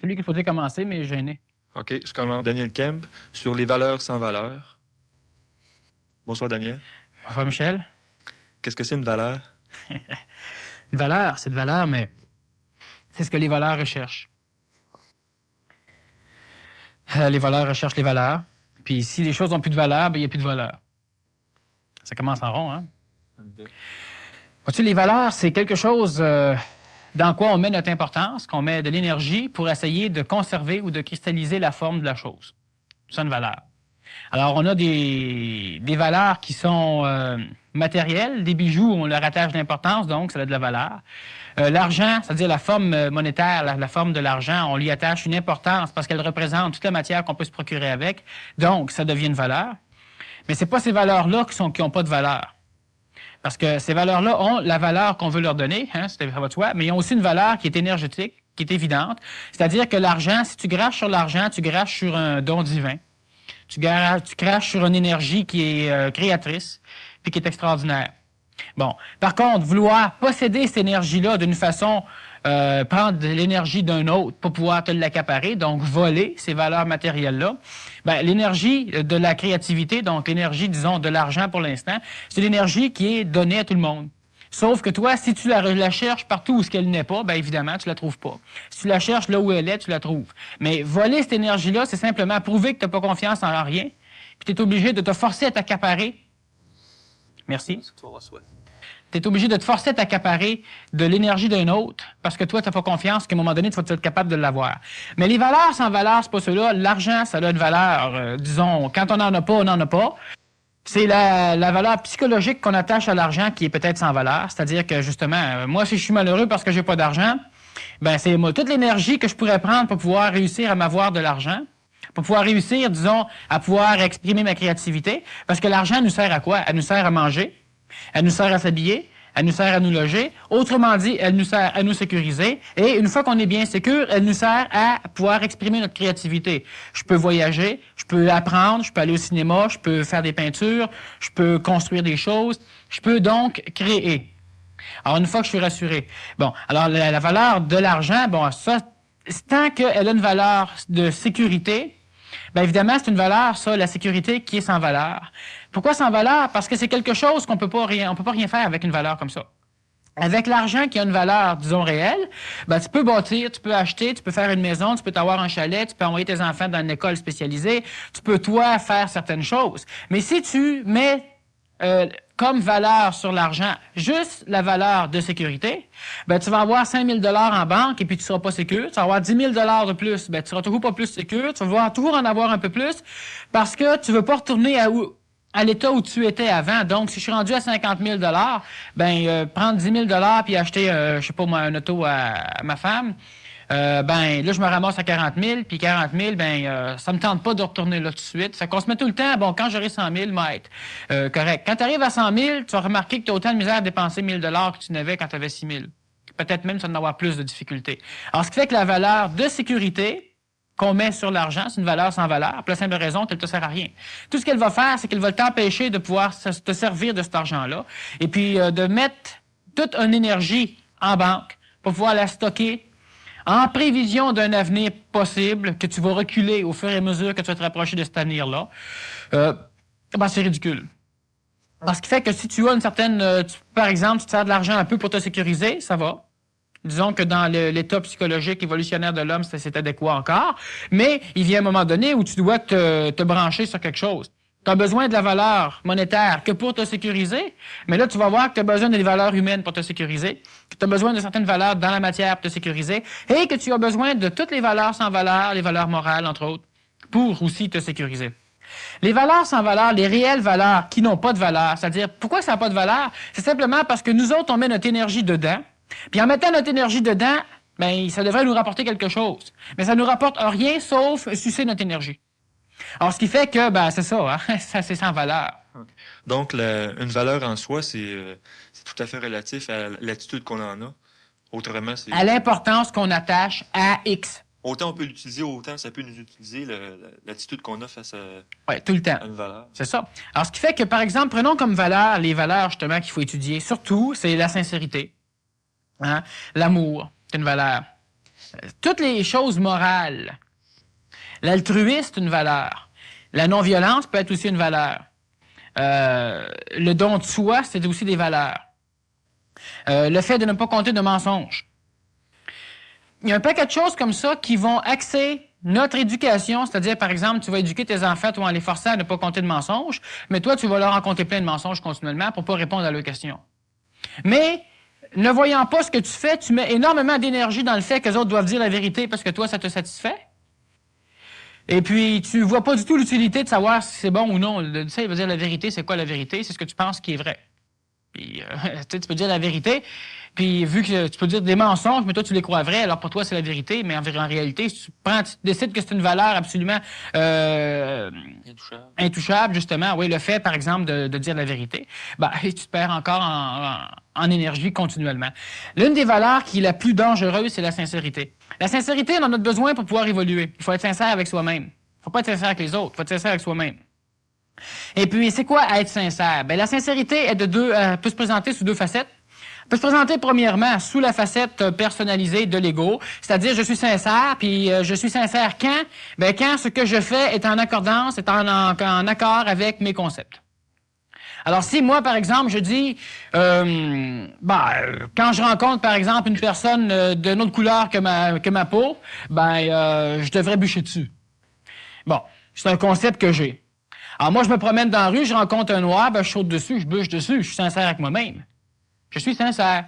Celui qu'il faudrait commencer, mais gêné. OK, je commence. Daniel Kemp, sur les valeurs sans valeur. Bonsoir, Daniel. Bonsoir, Michel. Qu'est-ce que c'est une valeur? Une valeur, c'est de valeur, mais c'est ce que les valeurs recherchent. Les valeurs recherchent les valeurs. Puis si les choses n'ont plus de valeur, ben, il n'y a plus de valeur. Ça commence en rond, hein? Vois-tu, les valeurs, c'est quelque chose dans quoi on met notre importance, qu'on met de l'énergie pour essayer de conserver ou de cristalliser la forme de la chose. C'est une valeur. Alors, on a des valeurs qui sont matérielles. Des bijoux, on leur attache de l'importance, donc ça a de la valeur. L'argent, c'est-à-dire la forme monétaire, la forme de l'argent, on lui attache une importance parce qu'elle représente toute la matière qu'on peut se procurer avec. Donc, ça devient une valeur. Mais c'est pas ces valeurs-là qui n'ont pas de valeur. Parce que ces valeurs-là ont la valeur qu'on veut leur donner, hein, ça va de soi, mais ils ont aussi une valeur qui est énergétique, qui est évidente. C'est-à-dire que l'argent, si tu craches sur l'argent, tu craches sur un don divin. Tu craches sur une énergie qui est créatrice, puis qui est extraordinaire. Bon. Par contre, vouloir posséder cette énergie-là d'une façon, prendre de l'énergie d'un autre pour pouvoir te l'accaparer, donc voler ces valeurs matérielles-là, ben, l'énergie de la créativité, donc l'énergie, disons, de l'argent pour l'instant, c'est l'énergie qui est donnée à tout le monde. Sauf que toi, si tu la cherches partout où ce qu'elle n'est pas, bien évidemment, tu la trouves pas. Si tu la cherches là où elle est, tu la trouves. Mais voler cette énergie-là, c'est simplement prouver que tu n'as pas confiance en rien, puis tu es obligé de te forcer à t'accaparer. Merci. Tu es obligé de te forcer à t'accaparer de l'énergie d'un autre parce que toi, tu n'as pas confiance qu'à un moment donné, tu vas être capable de l'avoir. Mais les valeurs sans valeur, c'est pas cela. L'argent, ça a une valeur, disons, quand on n'en a pas, on n'en a pas. C'est la valeur psychologique qu'on attache à l'argent qui est peut-être sans valeur. C'est-à-dire que, justement, moi, si je suis malheureux parce que j'ai pas d'argent, ben c'est moi toute l'énergie que je pourrais prendre pour pouvoir réussir à m'avoir de l'argent, pour pouvoir réussir, disons, à pouvoir exprimer ma créativité. Parce que l'argent nous sert à quoi? Elle nous sert à manger, elle nous sert à s'habiller, elle nous sert à nous loger. Autrement dit, elle nous sert à nous sécuriser. Et une fois qu'on est bien sécure, elle nous sert à pouvoir exprimer notre créativité. Je peux voyager, je peux apprendre, je peux aller au cinéma, je peux faire des peintures, je peux construire des choses. Je peux donc créer. Alors, une fois que je suis rassuré. Bon, alors la valeur de l'argent, bon, ça, tant qu'elle a une valeur de sécurité, bien évidemment, c'est une valeur, ça, la sécurité, qui est sans valeur. Pourquoi sans valeur? Parce que c'est quelque chose qu'on peut pas rien faire avec une valeur comme ça. Avec l'argent qui a une valeur, disons, réelle, ben, tu peux bâtir, tu peux acheter, tu peux faire une maison, tu peux t'avoir un chalet, tu peux envoyer tes enfants dans une école spécialisée, tu peux, toi, faire certaines choses. Mais si tu mets comme valeur sur l'argent juste la valeur de sécurité, ben, tu vas avoir 5 000 $ en banque et puis tu seras pas sécure. Tu vas avoir 10 000 $ de plus, ben, tu seras toujours pas plus sécure. Tu vas toujours en avoir un peu plus parce que tu veux pas retourner à l'état où tu étais avant. Donc, si je suis rendu à 50 000 $, ben, prendre 10 000 $ puis acheter, je sais pas moi, un auto à ma femme, ben, là, je me ramasse à 40 000, puis 40 000, ben, ça me tente pas de retourner là tout de suite. Fait qu'on se met tout le temps, bon, quand j'aurai 100 000, mètres, correct. Quand tu arrives à 100 000, tu vas remarquer que tu as autant de misère à dépenser 1 000 $ que tu n'avais quand tu avais 6 000. Peut-être même, ça va en avoir plus de difficultés. Alors, ce qui fait que la valeur de sécurité qu'on met sur l'argent, c'est une valeur sans valeur. Pour la simple raison qu'elle ne te sert à rien. Tout ce qu'elle va faire, c'est qu'elle va t'empêcher de pouvoir te servir de cet argent-là et puis de mettre toute une énergie en banque pour pouvoir la stocker en prévision d'un avenir possible que tu vas reculer au fur et à mesure que tu vas te rapprocher de cet avenir-là. Ben, c'est ridicule. Parce qu'il fait que si tu as une certaine... par exemple, tu te sers de l'argent un peu pour te sécuriser, ça va. Disons que dans l'état psychologique évolutionnaire de l'homme, c'est adéquat encore. Mais il vient un moment donné où tu dois te brancher sur quelque chose. Tu as besoin de la valeur monétaire que pour te sécuriser, mais là, tu vas voir que tu as besoin des valeurs humaines pour te sécuriser, que tu as besoin de certaines valeurs dans la matière pour te sécuriser, et que tu as besoin de toutes les valeurs sans valeur, les valeurs morales, entre autres, pour aussi te sécuriser. Les valeurs sans valeur, les réelles valeurs qui n'ont pas de valeur, c'est-à-dire, pourquoi ça n'a pas de valeur? C'est simplement parce que nous autres, on met notre énergie dedans, puis en mettant notre énergie dedans, ben, ça devrait nous rapporter quelque chose. Mais ça ne nous rapporte rien sauf sucer notre énergie. Alors, ce qui fait que, ben, c'est ça, hein? Ça, c'est sans valeur. Okay. Donc, une valeur en soi, c'est tout à fait relatif à l'attitude qu'on en a. Autrement, c'est... À l'importance qu'on attache à X. Autant on peut l'utiliser, autant ça peut nous utiliser l'attitude qu'on a face tout le temps. À une valeur. C'est ça. Alors, ce qui fait que, par exemple, prenons comme valeur les valeurs, justement, qu'il faut étudier. Surtout, c'est la sincérité. Hein? L'amour, c'est une valeur. toutes les choses morales. L'altruisme, c'est une valeur. La non-violence peut être aussi une valeur. Le don de soi, c'est aussi des valeurs. Le fait de ne pas compter de mensonges. Il y a un paquet de choses comme ça qui vont axer notre éducation, c'est-à-dire, par exemple, tu vas éduquer tes enfants, toi, en les forçant à ne pas compter de mensonges, mais toi, tu vas leur en compter plein de mensonges continuellement pour pas répondre à leurs questions. Mais, ne voyant pas ce que tu fais, tu mets énormément d'énergie dans le fait que les autres doivent dire la vérité parce que toi, ça te satisfait. Et puis, tu vois pas du tout l'utilité de savoir si c'est bon ou non. Tu sais, il veut dire la vérité, c'est quoi la vérité? C'est ce que tu penses qui est vrai. Puis, tu peux dire la vérité, puis vu que tu peux dire des mensonges, mais toi, tu les crois vrais, alors pour toi, c'est la vérité, mais en réalité, si tu décides que c'est une valeur absolument intouchable, justement, oui, le fait, par exemple, de dire la vérité, ben, tu te perds encore en énergie continuellement. L'une des valeurs qui est la plus dangereuse, c'est la sincérité. La sincérité, on en a besoin pour pouvoir évoluer. Il faut être sincère avec soi-même. Il ne faut pas être sincère avec les autres, il faut être sincère avec soi-même. Et puis, c'est quoi être sincère? Ben, la sincérité est peut se présenter sous deux facettes. Elle peut se présenter premièrement sous la facette personnalisée de l'ego, c'est-à-dire je suis sincère, puis je suis sincère quand? Ben, quand ce que je fais est en accordance, est en accord avec mes concepts. Alors, si moi, par exemple, je dis, quand je rencontre, par exemple, une personne d'une autre couleur que ma peau, je devrais bûcher dessus. Bon, c'est un concept que j'ai. Alors moi, je me promène dans la rue, je rencontre un noir, je saute dessus, je bûche dessus, je suis sincère avec moi-même. Je suis sincère.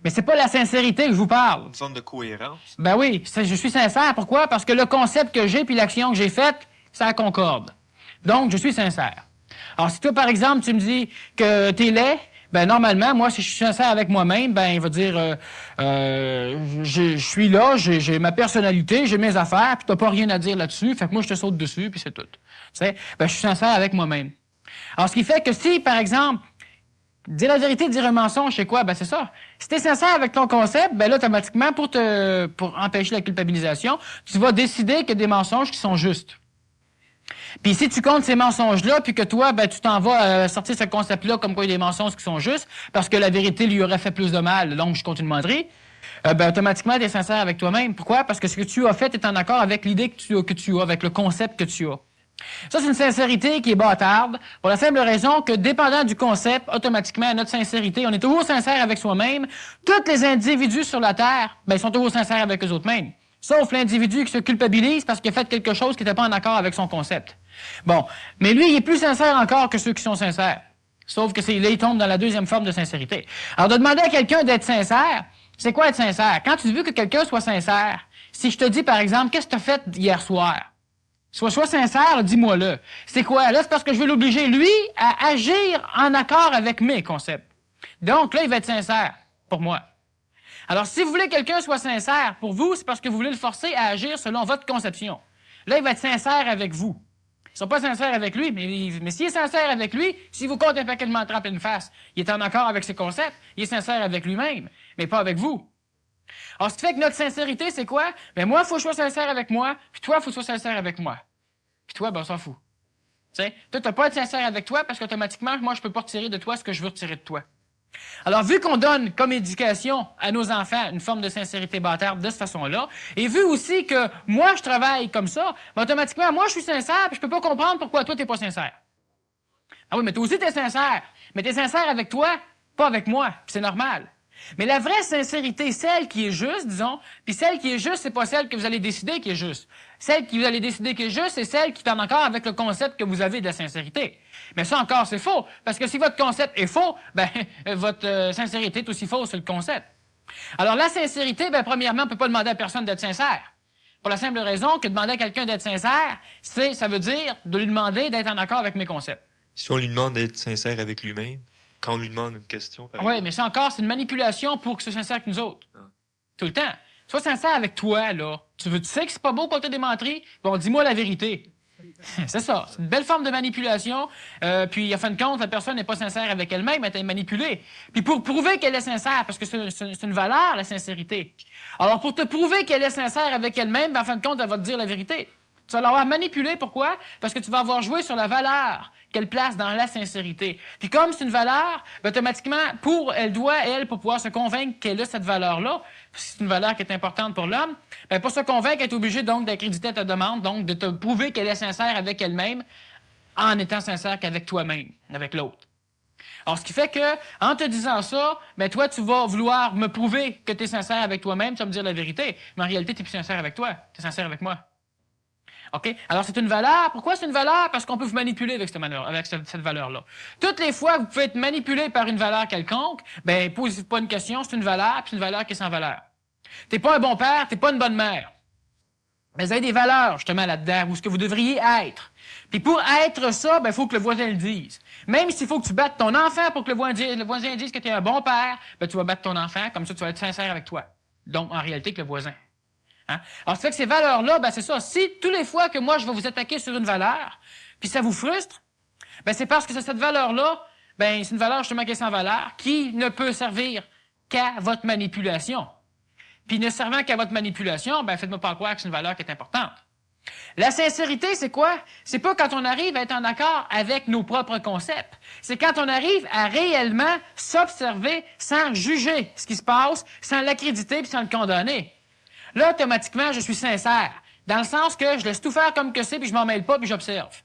Mais c'est pas la sincérité que je vous parle. Une forme de cohérence. Ben oui, je suis sincère. Pourquoi? Parce que le concept que j'ai puis l'action que j'ai faite, ça concorde. Donc, je suis sincère. Alors, si toi, par exemple, tu me dis que t'es laid, ben normalement, moi, si je suis sincère avec moi-même, ben il va dire, je suis là, j'ai ma personnalité, j'ai mes affaires, puis t'as pas rien à dire là-dessus, fait que moi, je te saute dessus, puis c'est tout. Tu sais, ben je suis sincère avec moi-même. Alors, ce qui fait que si, par exemple, dire la vérité, dire un mensonge, c'est quoi? Ben c'est ça. Si t'es sincère avec ton concept, ben là, automatiquement, pour empêcher la culpabilisation, tu vas décider qu'il y a des mensonges qui sont justes. Puis si tu comptes ces mensonges-là, puis que toi, ben tu t'en vas sortir ce concept-là comme quoi il y a des mensonges qui sont justes, parce que la vérité lui aurait fait plus de mal, donc je compte une menterie, ben automatiquement, tu es sincère avec toi-même. Pourquoi? Parce que ce que tu as fait est en accord avec l'idée que tu as, avec le concept que tu as. Ça, c'est une sincérité qui est bâtarde, pour la simple raison que, dépendant du concept, automatiquement, notre sincérité, on est toujours sincère avec soi-même. Tous les individus sur la Terre, ben, ils sont toujours sincères avec eux autres mêmes. Sauf l'individu qui se culpabilise parce qu'il a fait quelque chose qui n'était pas en accord avec son concept. Bon. Mais lui, il est plus sincère encore que ceux qui sont sincères. Sauf que là, il tombe dans la deuxième forme de sincérité. Alors, de demander à quelqu'un d'être sincère, c'est quoi être sincère? Quand tu veux que quelqu'un soit sincère, si je te dis, par exemple, qu'est-ce que tu as fait hier soir? Sois sincère, dis-moi-le. C'est quoi? Là, c'est parce que je veux l'obliger, lui, à agir en accord avec mes concepts. Donc, là, il va être sincère pour moi. Alors, si vous voulez que quelqu'un soit sincère pour vous, c'est parce que vous voulez le forcer à agir selon votre conception. Là, il va être sincère avec vous. Ils ne sont pas sincères avec lui, mais s'il est sincère avec lui, s'il vous compte un paquet de menteries en pleine face, il est en accord avec ses concepts, il est sincère avec lui-même, mais pas avec vous. Alors, ce qui fait que notre sincérité, c'est quoi? Ben moi, il faut que je sois sincère avec moi, puis toi, il faut que tu sois sincère avec moi. Puis toi, ben on s'en fout. Tu sais, toi, tu n'as pas à être sincère avec toi parce qu'automatiquement, moi, je peux pas retirer de toi ce que je veux retirer de toi. Alors, vu qu'on donne comme éducation à nos enfants une forme de sincérité bâtarde de cette façon-là, et vu aussi que moi, je travaille comme ça, ben, automatiquement, moi, je suis sincère, puis je peux pas comprendre pourquoi toi, t'es pas sincère. Ah oui, mais toi aussi, t'es sincère. Mais t'es sincère avec toi, pas avec moi. Puis c'est normal. Mais la vraie sincérité, celle qui est juste, disons, puis celle qui est juste, c'est pas celle que vous allez décider qui est juste. Celle que vous allez décider qui est juste, c'est celle qui est en accord avec le concept que vous avez de la sincérité. Mais ça encore, c'est faux. Parce que si votre concept est faux, ben, votre sincérité est aussi fausse sur le concept. Alors, la sincérité, ben, premièrement, on peut pas demander à personne d'être sincère. Pour la simple raison que demander à quelqu'un d'être sincère, ça veut dire de lui demander d'être en accord avec mes concepts. Si on lui demande d'être sincère avec lui-même, quand on lui demande une question, par Oui, exemple. mais ça encore, c'est une manipulation pour que ce soit sincère avec nous autres. Ah. Tout le temps. Sois sincère avec toi, là. Tu sais que c'est pas beau compter des menteries? Bon, dis-moi la vérité. C'est ça. C'est une belle forme de manipulation. Puis, en fin de compte, la personne n'est pas sincère avec elle-même, elle est manipulée. Puis, pour prouver qu'elle est sincère, parce que c'est une valeur, la sincérité. Alors, pour te prouver qu'elle est sincère avec elle-même, ben, en fin de compte, elle va te dire la vérité. Tu vas l'avoir manipulé, pourquoi? Parce que tu vas avoir joué sur la valeur qu'elle place dans la sincérité. Puis comme c'est une valeur, ben, automatiquement, pour pouvoir se convaincre qu'elle a cette valeur-là, c'est une valeur qui est importante pour l'homme, ben, pour se convaincre, elle est obligée donc d'accréditer ta demande, donc de te prouver qu'elle est sincère avec elle-même en étant sincère qu'avec toi-même, avec l'autre. Alors, ce qui fait que, en te disant ça, ben toi, tu vas vouloir me prouver que tu es sincère avec toi-même, tu vas me dire la vérité. Mais en réalité, tu n'es plus sincère avec toi. Tu es sincère avec moi. OK? Alors, c'est une valeur. Pourquoi c'est une valeur? Parce qu'on peut vous manipuler avec cette valeur-là. Toutes les fois que vous pouvez être manipulé par une valeur quelconque, ben, posez pas une question, c'est une valeur, puis c'est une valeur qui est sans valeur. T'es pas un bon père, t'es pas une bonne mère. Mais vous avez des valeurs, justement, là-dedans, ou ce que vous devriez être. Puis pour être ça, ben, il faut que le voisin le dise. Même s'il faut que tu battes ton enfant pour que le voisin dise que tu es un bon père, ben, tu vas battre ton enfant, comme ça, tu vas être sincère avec toi. Donc, en réalité, que le voisin. Hein? Alors, ça fait que ces valeurs-là, ben, c'est ça. Si, tous les fois que moi, je vais vous attaquer sur une valeur, puis ça vous frustre, ben, c'est parce que c'est cette valeur-là, ben, c'est une valeur, justement, qui est sans valeur, qui ne peut servir qu'à votre manipulation. Puis ne servant qu'à votre manipulation, ben, faites-moi pas croire que c'est une valeur qui est importante. La sincérité, c'est quoi? C'est pas quand on arrive à être en accord avec nos propres concepts. C'est quand on arrive à réellement s'observer sans juger ce qui se passe, sans l'accréditer puis sans le condamner. Là, automatiquement, je suis sincère. Dans le sens que je laisse tout faire comme que c'est puis je m'en mêle pas puis j'observe.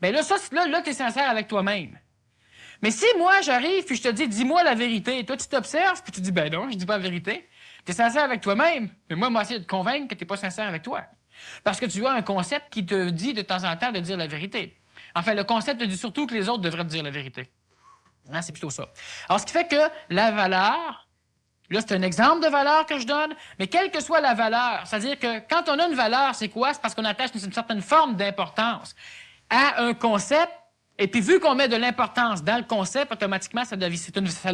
Bien là, là, t'es sincère avec toi-même. Mais si moi, j'arrive puis je te dis, dis-moi la vérité, et toi, tu t'observes puis tu dis, ben non, je dis pas la vérité. T'es sincère avec toi-même, mais moi, essayer de te convaincre que t'es pas sincère avec toi. Parce que tu as un concept qui te dit de temps en temps de dire la vérité. Enfin, le concept te dit surtout que les autres devraient te dire la vérité. Hein, c'est plutôt ça. Alors, ce qui fait que la valeur, là, c'est un exemple de valeur que je donne, mais quelle que soit la valeur, c'est-à-dire que quand on a une valeur, c'est quoi? C'est parce qu'on attache une certaine forme d'importance à un concept, et puis vu qu'on met de l'importance dans le concept, automatiquement, ça a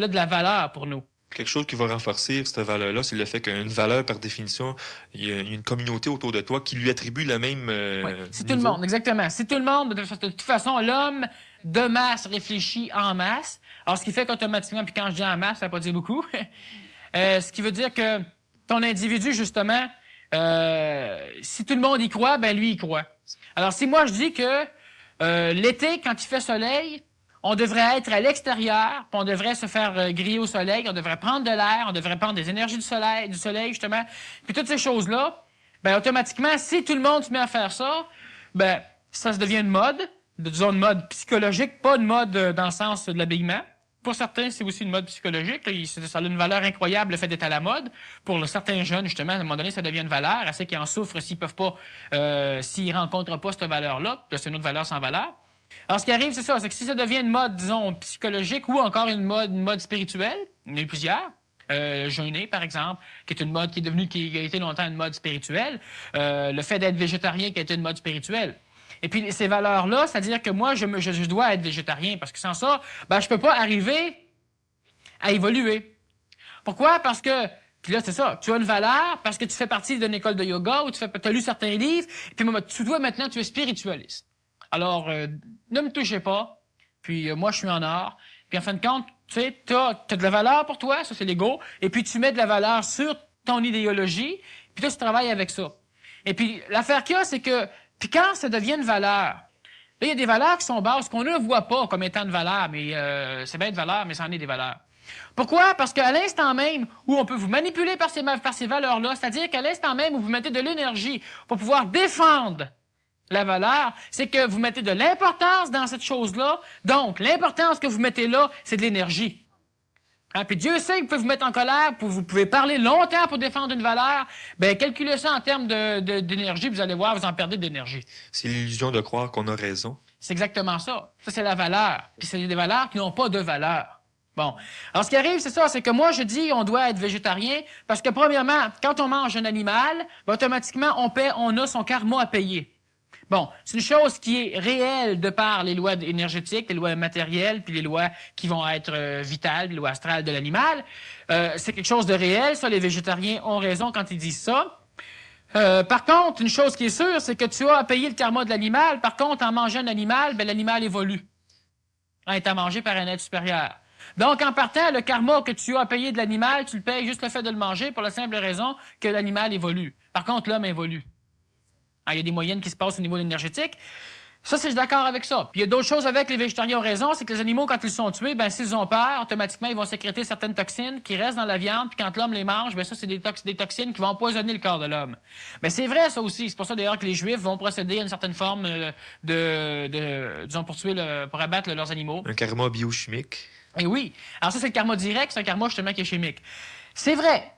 de la valeur pour nous. Quelque chose qui va renforcer cette valeur-là, c'est le fait qu'une valeur, par définition, il y a une communauté autour de toi qui lui attribue le même oui, c'est tout le monde, exactement. C'est tout le monde. De toute façon, l'homme de masse réfléchit en masse. Alors, ce qui fait qu'automatiquement, puis quand je dis en masse, ça ne veut pas dire beaucoup, ce qui veut dire que ton individu, justement, si tout le monde y croit, ben lui, il croit. Alors, si moi, je dis que l'été, quand il fait soleil, on devrait être à l'extérieur, puis on devrait se faire griller au soleil, on devrait prendre de l'air, on devrait prendre des énergies du soleil justement, puis toutes ces choses-là, ben automatiquement, si tout le monde se met à faire ça, ben ça se devient une mode, disons une mode psychologique, pas une mode dans le sens de l'habillement. Pour certains, c'est aussi une mode psychologique. Ça a une valeur incroyable, le fait d'être à la mode. Pour certains jeunes, justement, à un moment donné, ça devient une valeur. À ceux qui en souffrent, s'ils peuvent pas, s'ils rencontrent pas cette valeur-là, c'est une autre valeur sans valeur. Alors, ce qui arrive, c'est ça, c'est que si ça devient une mode, disons, psychologique ou encore une mode spirituelle, il y en a eu plusieurs, jeûner, par exemple, qui est une mode qui a été longtemps une mode spirituelle, le fait d'être végétarien qui a été une mode spirituelle. Et puis, ces valeurs-là, c'est-à-dire que moi, je dois être végétarien, parce que sans ça, ben, je peux pas arriver à évoluer. Pourquoi? Parce que, puis là, c'est ça, tu as une valeur parce que tu fais partie d'une école de yoga ou tu as lu certains livres, puis tu dois maintenant, tu es spiritualiste. Alors, ne me touchez pas, puis moi, je suis en or. Puis en fin de compte, tu sais, t'as de la valeur pour toi, ça c'est l'ego, et puis tu mets de la valeur sur ton idéologie, puis là, tu travailles avec ça. Et puis, l'affaire qu'il y a, c'est que, puis quand ça devient une valeur, là, il y a des valeurs qui sont basses, qu'on ne voit pas comme étant de valeur, mais c'est bien de valeur, mais c'en est des valeurs. Pourquoi? Parce qu'à l'instant même où on peut vous manipuler par ces valeurs-là, c'est-à-dire qu'à l'instant même où vous mettez de l'énergie pour pouvoir défendre la valeur, c'est que vous mettez de l'importance dans cette chose-là. Donc, l'importance que vous mettez là, c'est de l'énergie. Hein? Puis Dieu sait que vous pouvez vous mettre en colère, vous pouvez parler longtemps pour défendre une valeur. Ben, calculez ça en termes d'énergie, vous allez voir, vous en perdez d'énergie. C'est l'illusion de croire qu'on a raison. C'est exactement ça. Ça, c'est la valeur. Puis c'est des valeurs qui n'ont pas de valeur. Bon. Alors, ce qui arrive, c'est ça, c'est que moi, je dis on doit être végétarien parce que, premièrement, quand on mange un animal, ben, automatiquement, on a son karma à payer. Bon, c'est une chose qui est réelle de par les lois énergétiques, les lois matérielles, puis les lois qui vont être vitales, les lois astrales de l'animal. C'est quelque chose de réel, ça, les végétariens ont raison quand ils disent ça. Par contre, une chose qui est sûre, c'est que tu as à payer le karma de l'animal. Par contre, en mangeant un animal, ben, l'animal évolue. En étant mangé par un être supérieur. Donc, en partant, le karma que tu as à payer de l'animal, tu le payes juste le fait de le manger pour la simple raison que l'animal évolue. Par contre, l'homme évolue. Hein, il y a des moyennes qui se passent au niveau énergétique. Ça, je suis d'accord avec ça. Puis il y a d'autres choses avec les végétariens ont raison, c'est que les animaux, quand ils sont tués, ben s'ils ont peur, automatiquement, ils vont sécréter certaines toxines qui restent dans la viande, puis quand l'homme les mange, ben ça, c'est des toxines qui vont empoisonner le corps de l'homme. Mais c'est vrai, ça aussi. C'est pour ça, d'ailleurs, que les Juifs vont procéder à une certaine forme disons, pour abattre leurs animaux. Un karma biochimique. Et oui. Alors ça, c'est le karma direct, c'est un karma, justement, qui est chimique. C'est vrai.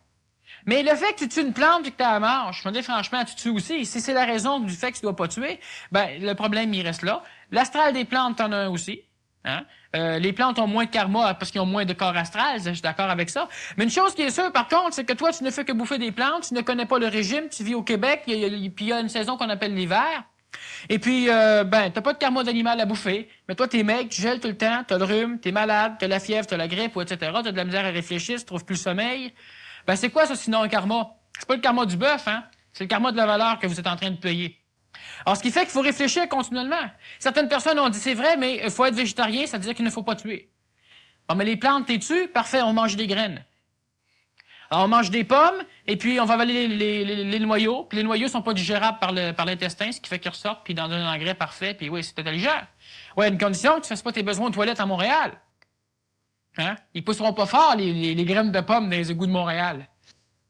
Mais le fait que tu tues une plante et que tu la manges, je me dis franchement, tu tues aussi. Si c'est la raison du fait que tu dois pas tuer, ben le problème, il reste là. L'astral des plantes, t'en as un aussi. Hein? Les plantes ont moins de karma parce qu'ils ont moins de corps astral, je suis d'accord avec ça. Mais une chose qui est sûre, par contre, c'est que toi, tu ne fais que bouffer des plantes, tu ne connais pas le régime, tu vis au Québec, puis il y a une saison qu'on appelle l'hiver. Et puis, t'as pas de karma d'animal à bouffer, mais toi, t'es maigre, tu gèles tout le temps, t'as le rhume, t'es malade, t'as la fièvre, t'as la grippe, ou etc., t'as de la misère à réfléchir, tu trouves plus le sommeil. Ben, c'est quoi ça, sinon, un karma? C'est pas le karma du bœuf, hein? C'est le karma de la valeur que vous êtes en train de payer. Alors, ce qui fait qu'il faut réfléchir continuellement. Certaines personnes ont dit, c'est vrai, mais il faut être végétarien, ça veut dire qu'il ne faut pas tuer. Bon, mais les plantes, t'es tues? Parfait, on mange des graines. Alors, on mange des pommes, et puis on va avaler les noyaux, puis les noyaux sont pas digérables par l'intestin, ce qui fait qu'ils ressortent, puis dans un engrais parfait, puis oui, c'est intelligent. Ouais, une condition que tu fasses pas tes besoins de toilette à Montréal. Hein? Ils pousseront pas fort, les graines de pommes dans les égouts de Montréal.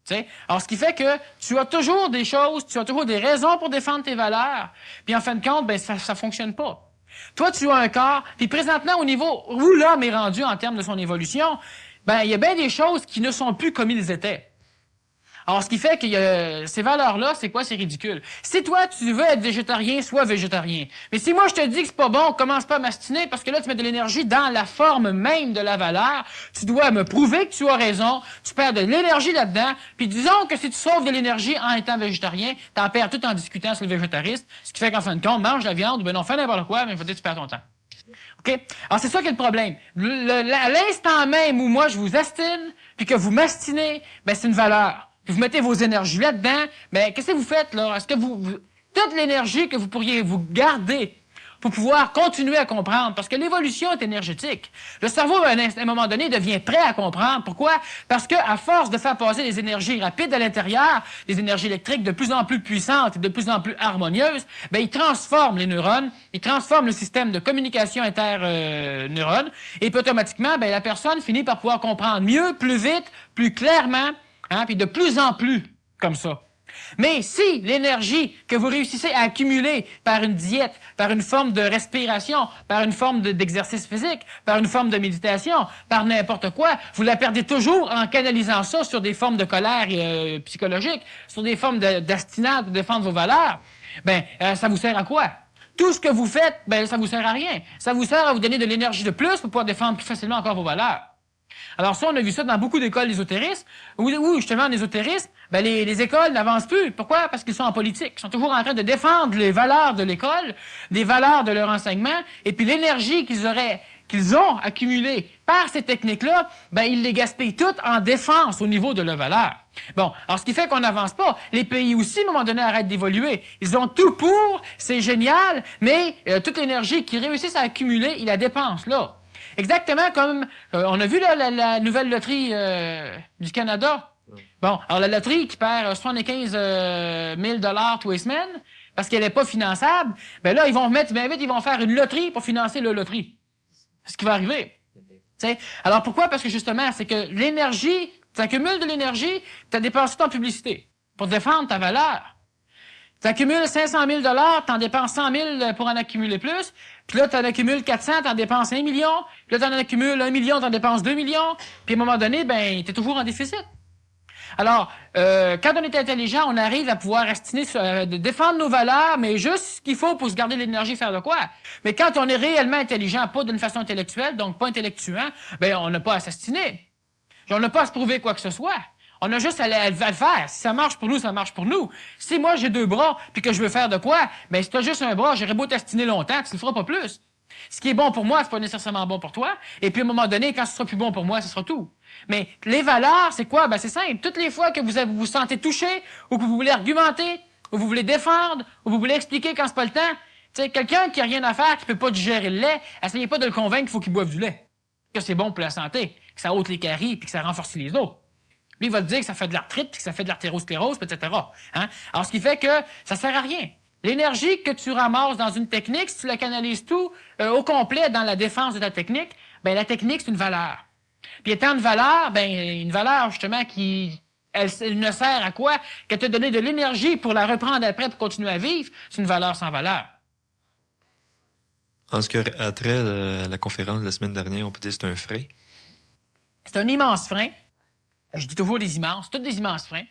T'sais? Alors, ce qui fait que tu as toujours des choses, tu as toujours des raisons pour défendre tes valeurs, puis en fin de compte, ben ça fonctionne pas. Toi, tu as un corps, puis présentement, au niveau où l'homme est rendu en termes de son évolution, ben il y a bien des choses qui ne sont plus comme ils étaient. Alors, ce qui fait que ces valeurs-là, c'est quoi? C'est ridicule. Si toi, tu veux être végétarien, sois végétarien. Mais si moi, je te dis que c'est pas bon, commence pas à m'astiner, parce que là, tu mets de l'énergie dans la forme même de la valeur. Tu dois me prouver que tu as raison. Tu perds de l'énergie là-dedans. Puis disons que si tu sauves de l'énergie en étant végétarien, t'en perds tout en discutant sur le végétarisme. Ce qui fait qu'en fin de compte, mange la viande, ou ben non, fais n'importe quoi, mais il faut dire que tu perds ton temps. OK? Alors, c'est ça qui est le problème. À l'instant même où moi, je vous astine, puis que vous m'astinez, ben c'est une valeur. Puis vous mettez vos énergies là-dedans, mais qu'est-ce que vous faites, là? Est-ce que toute l'énergie que vous pourriez vous garder pour pouvoir continuer à comprendre, parce que l'évolution est énergétique. Le cerveau, à un moment donné, devient prêt à comprendre. Pourquoi? Parce que à force de faire passer des énergies rapides à l'intérieur, des énergies électriques de plus en plus puissantes et de plus en plus harmonieuses, ben, ils transforment les neurones, ils transforment le système de communication inter-neurones, et puis automatiquement, ben, la personne finit par pouvoir comprendre mieux, plus vite, plus clairement, hein, puis de plus en plus comme ça. Mais si l'énergie que vous réussissez à accumuler par une diète, par une forme de respiration, par une forme d'exercice physique, par une forme de méditation, par n'importe quoi, vous la perdez toujours en canalisant ça sur des formes de colère psychologique, sur des formes d'astinat de défendre vos valeurs, ben ça vous sert à quoi? Tout ce que vous faites, ben ça vous sert à rien. Ça vous sert à vous donner de l'énergie de plus pour pouvoir défendre plus facilement encore vos valeurs. Alors ça, on a vu ça dans beaucoup d'écoles d'ésotérisme, où justement en ésotérisme, ben les écoles n'avancent plus. Pourquoi? Parce qu'ils sont en politique. Ils sont toujours en train de défendre les valeurs de l'école, les valeurs de leur enseignement, et puis l'énergie qu'ils ont accumulée par ces techniques-là, ben ils les gaspillent toutes en défense au niveau de leurs valeurs. Bon, alors ce qui fait qu'on n'avance pas. Les pays aussi, à un moment donné, arrêtent d'évoluer. Ils ont tout pour, c'est génial, mais toute l'énergie qu'ils réussissent à accumuler, ils la dépensent là. Exactement comme on a vu là, la nouvelle loterie du Canada. Bon, alors la loterie qui perd 75 000 tous les semaines parce qu'elle n'est pas finançable, ben là, ils vont mettre bien vite, ils vont faire une loterie pour financer la loterie. C'est ce qui va arriver. T'sais? Alors pourquoi? Parce que justement, c'est que l'énergie, tu accumules de l'énergie, tu as dépensé en publicité pour défendre ta valeur. Tu accumules 500 000 tu en dépenses 100 000 pour en accumuler plus. Puis là, tu en accumules 400, tu en dépenses 1 million. Puis là, tu en accumules 1 million, tu en dépenses 2 millions. Puis à un moment donné, ben, tu es toujours en déficit. Alors, quand on est intelligent, on arrive à pouvoir de défendre nos valeurs, mais juste ce qu'il faut pour se garder l'énergie, faire de quoi. Mais quand on est réellement intelligent, pas d'une façon intellectuelle, donc pas intellectuant, ben, on n'a pas à s'astiner. On n'a pas à se prouver quoi que ce soit. On a juste à le faire. Si ça marche pour nous, ça marche pour nous. Si moi, j'ai 2 bras, puis que je veux faire de quoi, ben si t'as juste un bras, j'aurais beau t'astiner longtemps, tu le feras pas plus. Ce qui est bon pour moi, c'est pas nécessairement bon pour toi. Et puis, à un moment donné, quand ce sera plus bon pour moi, ce sera tout. Mais les valeurs, c'est quoi? Ben c'est simple. Toutes les fois que vous vous sentez touché, ou que vous voulez argumenter, ou vous voulez défendre, ou vous voulez expliquer quand c'est pas le temps, tu sais, quelqu'un qui a rien à faire, qui peut pas digérer le lait, essayez pas de le convaincre qu'il faut qu'il boive du lait. Que c'est bon pour la santé, que ça ôte les caries, puis que ça renforce les os. Lui, il va te dire que ça fait de l'arthrite, puis que ça fait de l'artérosclérose, etc. Hein? Alors, ce qui fait que ça sert à rien. L'énergie que tu ramasses dans une technique, si tu la canalises tout au complet dans la défense de ta technique, ben la technique, c'est une valeur. Puis étant une valeur, ben une valeur justement qui elle ne sert à quoi que te donner de l'énergie pour la reprendre après pour continuer à vivre, c'est une valeur sans valeur. En ce qui a trait à la conférence de la semaine dernière, on peut dire que c'est un frein. C'est un immense frein. Je dis toujours des immenses, tous des immenses freins.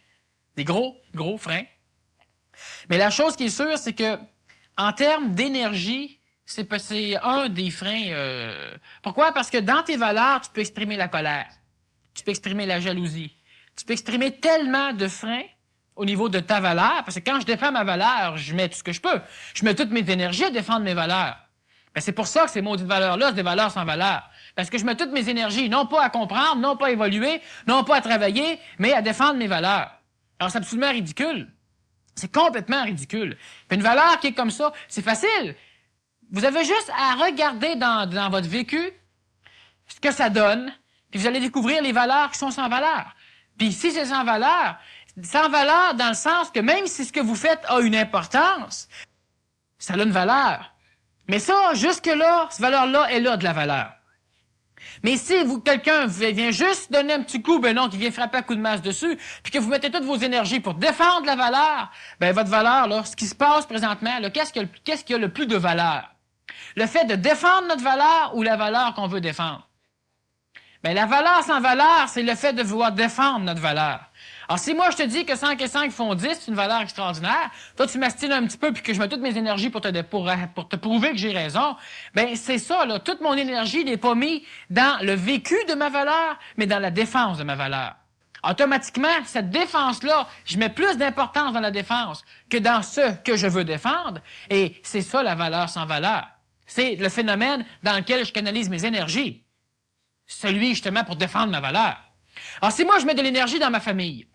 Des gros freins. Mais la chose qui est sûre, c'est que en termes d'énergie, c'est un des freins. Pourquoi? Parce que dans tes valeurs, tu peux exprimer la colère. Tu peux exprimer la jalousie. Tu peux exprimer tellement de freins au niveau de ta valeur, parce que quand je défends ma valeur, je mets tout ce que je peux. Je mets toute mes énergies à défendre mes valeurs. Ben, c'est pour ça que ces maudites valeurs-là, c'est des valeurs sans valeur. Parce que je mets toutes mes énergies, non pas à comprendre, non pas à évoluer, non pas à travailler, mais à défendre mes valeurs. Alors, c'est absolument ridicule. C'est complètement ridicule. Puis une valeur qui est comme ça, c'est facile. Vous avez juste à regarder dans votre vécu ce que ça donne, puis vous allez découvrir les valeurs qui sont sans valeur. Puis si c'est sans valeur dans le sens que même si ce que vous faites a une importance, ça a une valeur. Mais ça, jusque-là, cette valeur-là, elle a de la valeur. Mais si quelqu'un vient juste donner un petit coup, ben non, qui vient frapper un coup de masse dessus, puis que vous mettez toutes vos énergies pour défendre la valeur, ben votre valeur, là, ce qui se passe présentement, là, qu'est-ce qui a le plus de valeur? Le fait de défendre notre valeur ou la valeur qu'on veut défendre? Ben la valeur sans valeur, c'est le fait de vouloir défendre notre valeur. Alors, si moi, je te dis que 5 et 5 font 10, c'est une valeur extraordinaire, toi, tu m'astines un petit peu puis que je mets toutes mes énergies pour te prouver que j'ai raison, ben c'est ça, là. Toute mon énergie n'est pas mise dans le vécu de ma valeur, mais dans la défense de ma valeur. Automatiquement, cette défense-là, je mets plus d'importance dans la défense que dans ce que je veux défendre, et c'est ça, la valeur sans valeur. C'est le phénomène dans lequel je canalise mes énergies. Celui, justement, pour défendre ma valeur. Alors, si moi, je mets de l'énergie dans ma famille,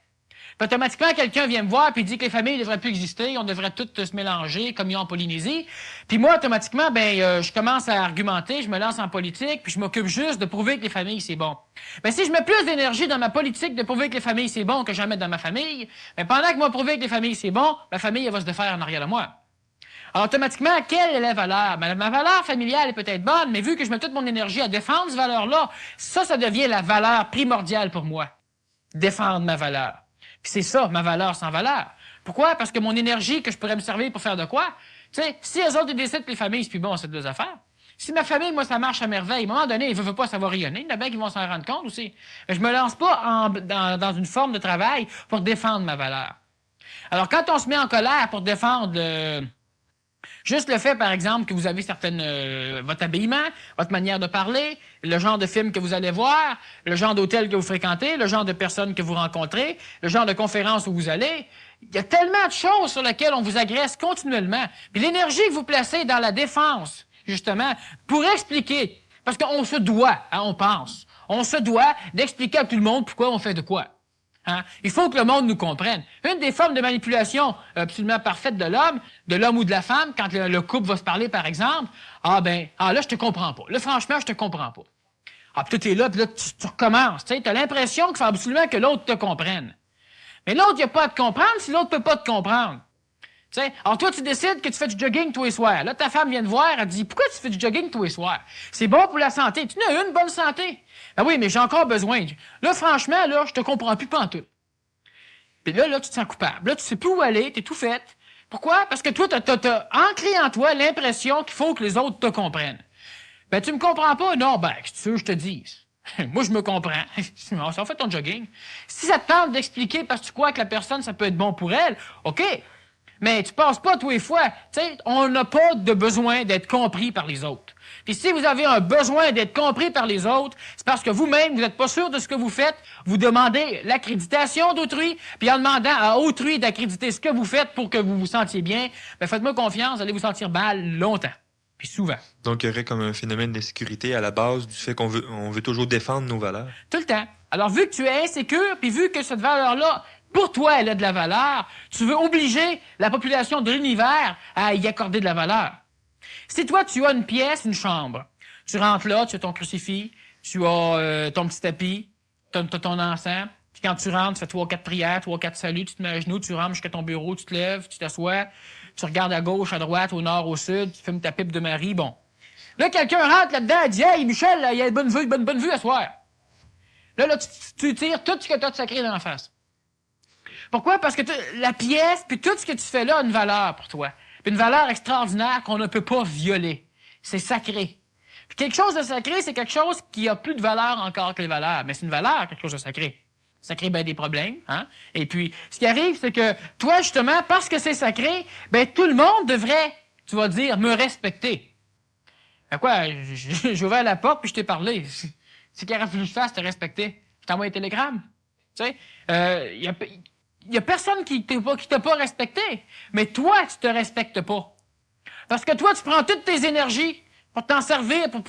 puis automatiquement, quelqu'un vient me voir et dit que les familles ne devraient plus exister, on devrait toutes se mélanger comme ils ont en Polynésie. Puis moi, automatiquement, je commence à argumenter, je me lance en politique, puis je m'occupe juste de prouver que les familles, c'est bon. Ben, si je mets plus d'énergie dans ma politique de prouver que les familles, c'est bon que j'en mette dans ma famille, ben, pendant que moi, prouver que les familles, c'est bon, ma famille, elle va se défaire en arrière de moi. Alors, automatiquement, quelle est la valeur? Ma valeur familiale est peut-être bonne, mais vu que je mets toute mon énergie à défendre cette valeur-là, ça devient la valeur primordiale pour moi. Défendre ma valeur. Puis c'est ça, ma valeur sans valeur. Pourquoi? Parce que mon énergie que je pourrais me servir pour faire de quoi? Tu sais, si eux autres, ils décident que les familles, c'est plus bon, c'est deux affaires. Si ma famille, moi, ça marche à merveille, à un moment donné, ils ne veulent pas, ça va rayonner. Il y en a bien qui vont s'en rendre compte aussi. Mais je me lance pas dans une forme de travail pour défendre ma valeur. Alors, quand on se met en colère pour défendre juste le fait, par exemple, que vous avez votre habillement, votre manière de parler, le genre de film que vous allez voir, le genre d'hôtel que vous fréquentez, le genre de personnes que vous rencontrez, le genre de conférence où vous allez. Il y a tellement de choses sur lesquelles on vous agresse continuellement. Puis l'énergie que vous placez dans la défense, justement, pour expliquer, parce qu'on se doit, on se doit d'expliquer à tout le monde pourquoi on fait de quoi. Hein? Il faut que le monde nous comprenne. Une des formes de manipulation absolument parfaite de l'homme ou de la femme, quand le couple va se parler, par exemple, là, je te comprends pas. Là, franchement, je te comprends pas. Ah, puis toi, t'es là, puis là, tu recommences. Tu as l'impression qu'il faut absolument que l'autre te comprenne. Mais l'autre, il n'y a pas à te comprendre si l'autre peut pas te comprendre. T'sais, alors toi, tu décides que tu fais du jogging tous les soirs. Là, ta femme vient te voir, elle te dit « Pourquoi tu fais du jogging tous les soirs? C'est bon pour la santé. Tu n'as une bonne santé. » Ben oui, mais j'ai encore besoin. Là, franchement, là, je te comprends plus pantoute. Puis là, tu te sens coupable. Là, tu sais plus où aller, t'es tout fait. Pourquoi? Parce que toi, t'as ancré en toi l'impression qu'il faut que les autres te comprennent. Ben, tu me comprends pas? Non, qu'est-ce que tu veux que je te dise? Moi, je me comprends. Ça fait ton jogging. Si ça te tente d'expliquer parce que tu crois que la personne, ça peut être bon pour elle, OK. Mais tu passes pas tous les fois. Tu sais, on n'a pas de besoin d'être compris par les autres. Puis si vous avez un besoin d'être compris par les autres, c'est parce que vous-même, vous n'êtes pas sûr de ce que vous faites. Vous demandez l'accréditation d'autrui, puis en demandant à autrui d'accréditer ce que vous faites pour que vous vous sentiez bien, faites-moi confiance, vous allez vous sentir mal longtemps. Puis souvent. Donc, il y aurait comme un phénomène d'insécurité à la base du fait qu'on veut toujours défendre nos valeurs. Tout le temps. Alors, vu que tu es insécure, puis vu que cette valeur-là, pour toi, elle a de la valeur, tu veux obliger la population de l'univers à y accorder de la valeur. Si toi, tu as une pièce, une chambre, tu rentres là, tu as ton crucifix, tu as ton petit tapis, tu as ton encens, puis quand tu rentres, tu fais 3 ou 4 prières, 3 ou 4 saluts, tu te mets à genoux, tu rentres jusqu'à ton bureau, tu te lèves, tu t'assois, tu regardes à gauche, à droite, au nord, au sud, tu fumes ta pipe de Marie, bon. Là, quelqu'un rentre là-dedans et dit « Hey, Michel, là, il y a une bonne vue à soir. » Là, tu tires tout ce que tu as de sacré dans la face. Pourquoi? Parce que la pièce, puis tout ce que tu fais là a une valeur pour toi. Puis une valeur extraordinaire qu'on ne peut pas violer. C'est sacré. Puis quelque chose de sacré, c'est quelque chose qui a plus de valeur encore que les valeurs. Mais c'est une valeur, quelque chose de sacré. Ça crée bien des problèmes, hein? Et puis, ce qui arrive, c'est que toi, justement, parce que c'est sacré, ben tout le monde devrait, tu vas dire, me respecter. Ben quoi? J'ai ouvert la porte puis je t'ai parlé. C'est qu'il aurait fallu que je fasse te respecter. Je t'envoie un télégramme. Tu sais, y a personne qui t'a pas respecté. Mais toi, tu te respectes pas. Parce que toi, tu prends toutes tes énergies pour t'en servir, pour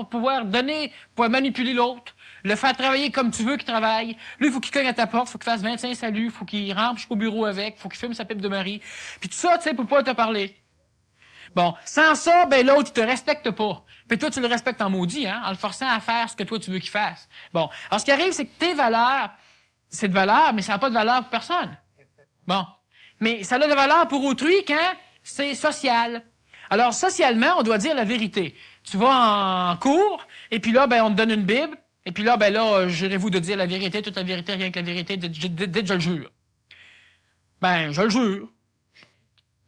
pouvoir donner, pour manipuler l'autre, le faire travailler comme tu veux qu'il travaille. Lui, il faut qu'il cogne à ta porte, il faut qu'il fasse 25 saluts, il faut qu'il rentre jusqu'au bureau avec, il faut qu'il fume sa pipe de Marie. Puis tout ça, tu sais, pour pas te parler. Bon, sans ça, ben l'autre, il te respecte pas. Puis toi, tu le respectes en maudit, hein, en le forçant à faire ce que toi, tu veux qu'il fasse. Bon, alors ce qui arrive, c'est que tes valeurs, c'est de valeur, mais ça n'a pas de valeur pour personne. Bon, mais ça a de valeur pour autrui quand c'est social. Alors, socialement, on doit dire la vérité. Tu vas en cours, et puis là, ben on te donne une Bible, et puis là, ben là, jurez-vous de dire la vérité, toute la vérité, rien que la vérité, dites je le jure. Ben, je le jure.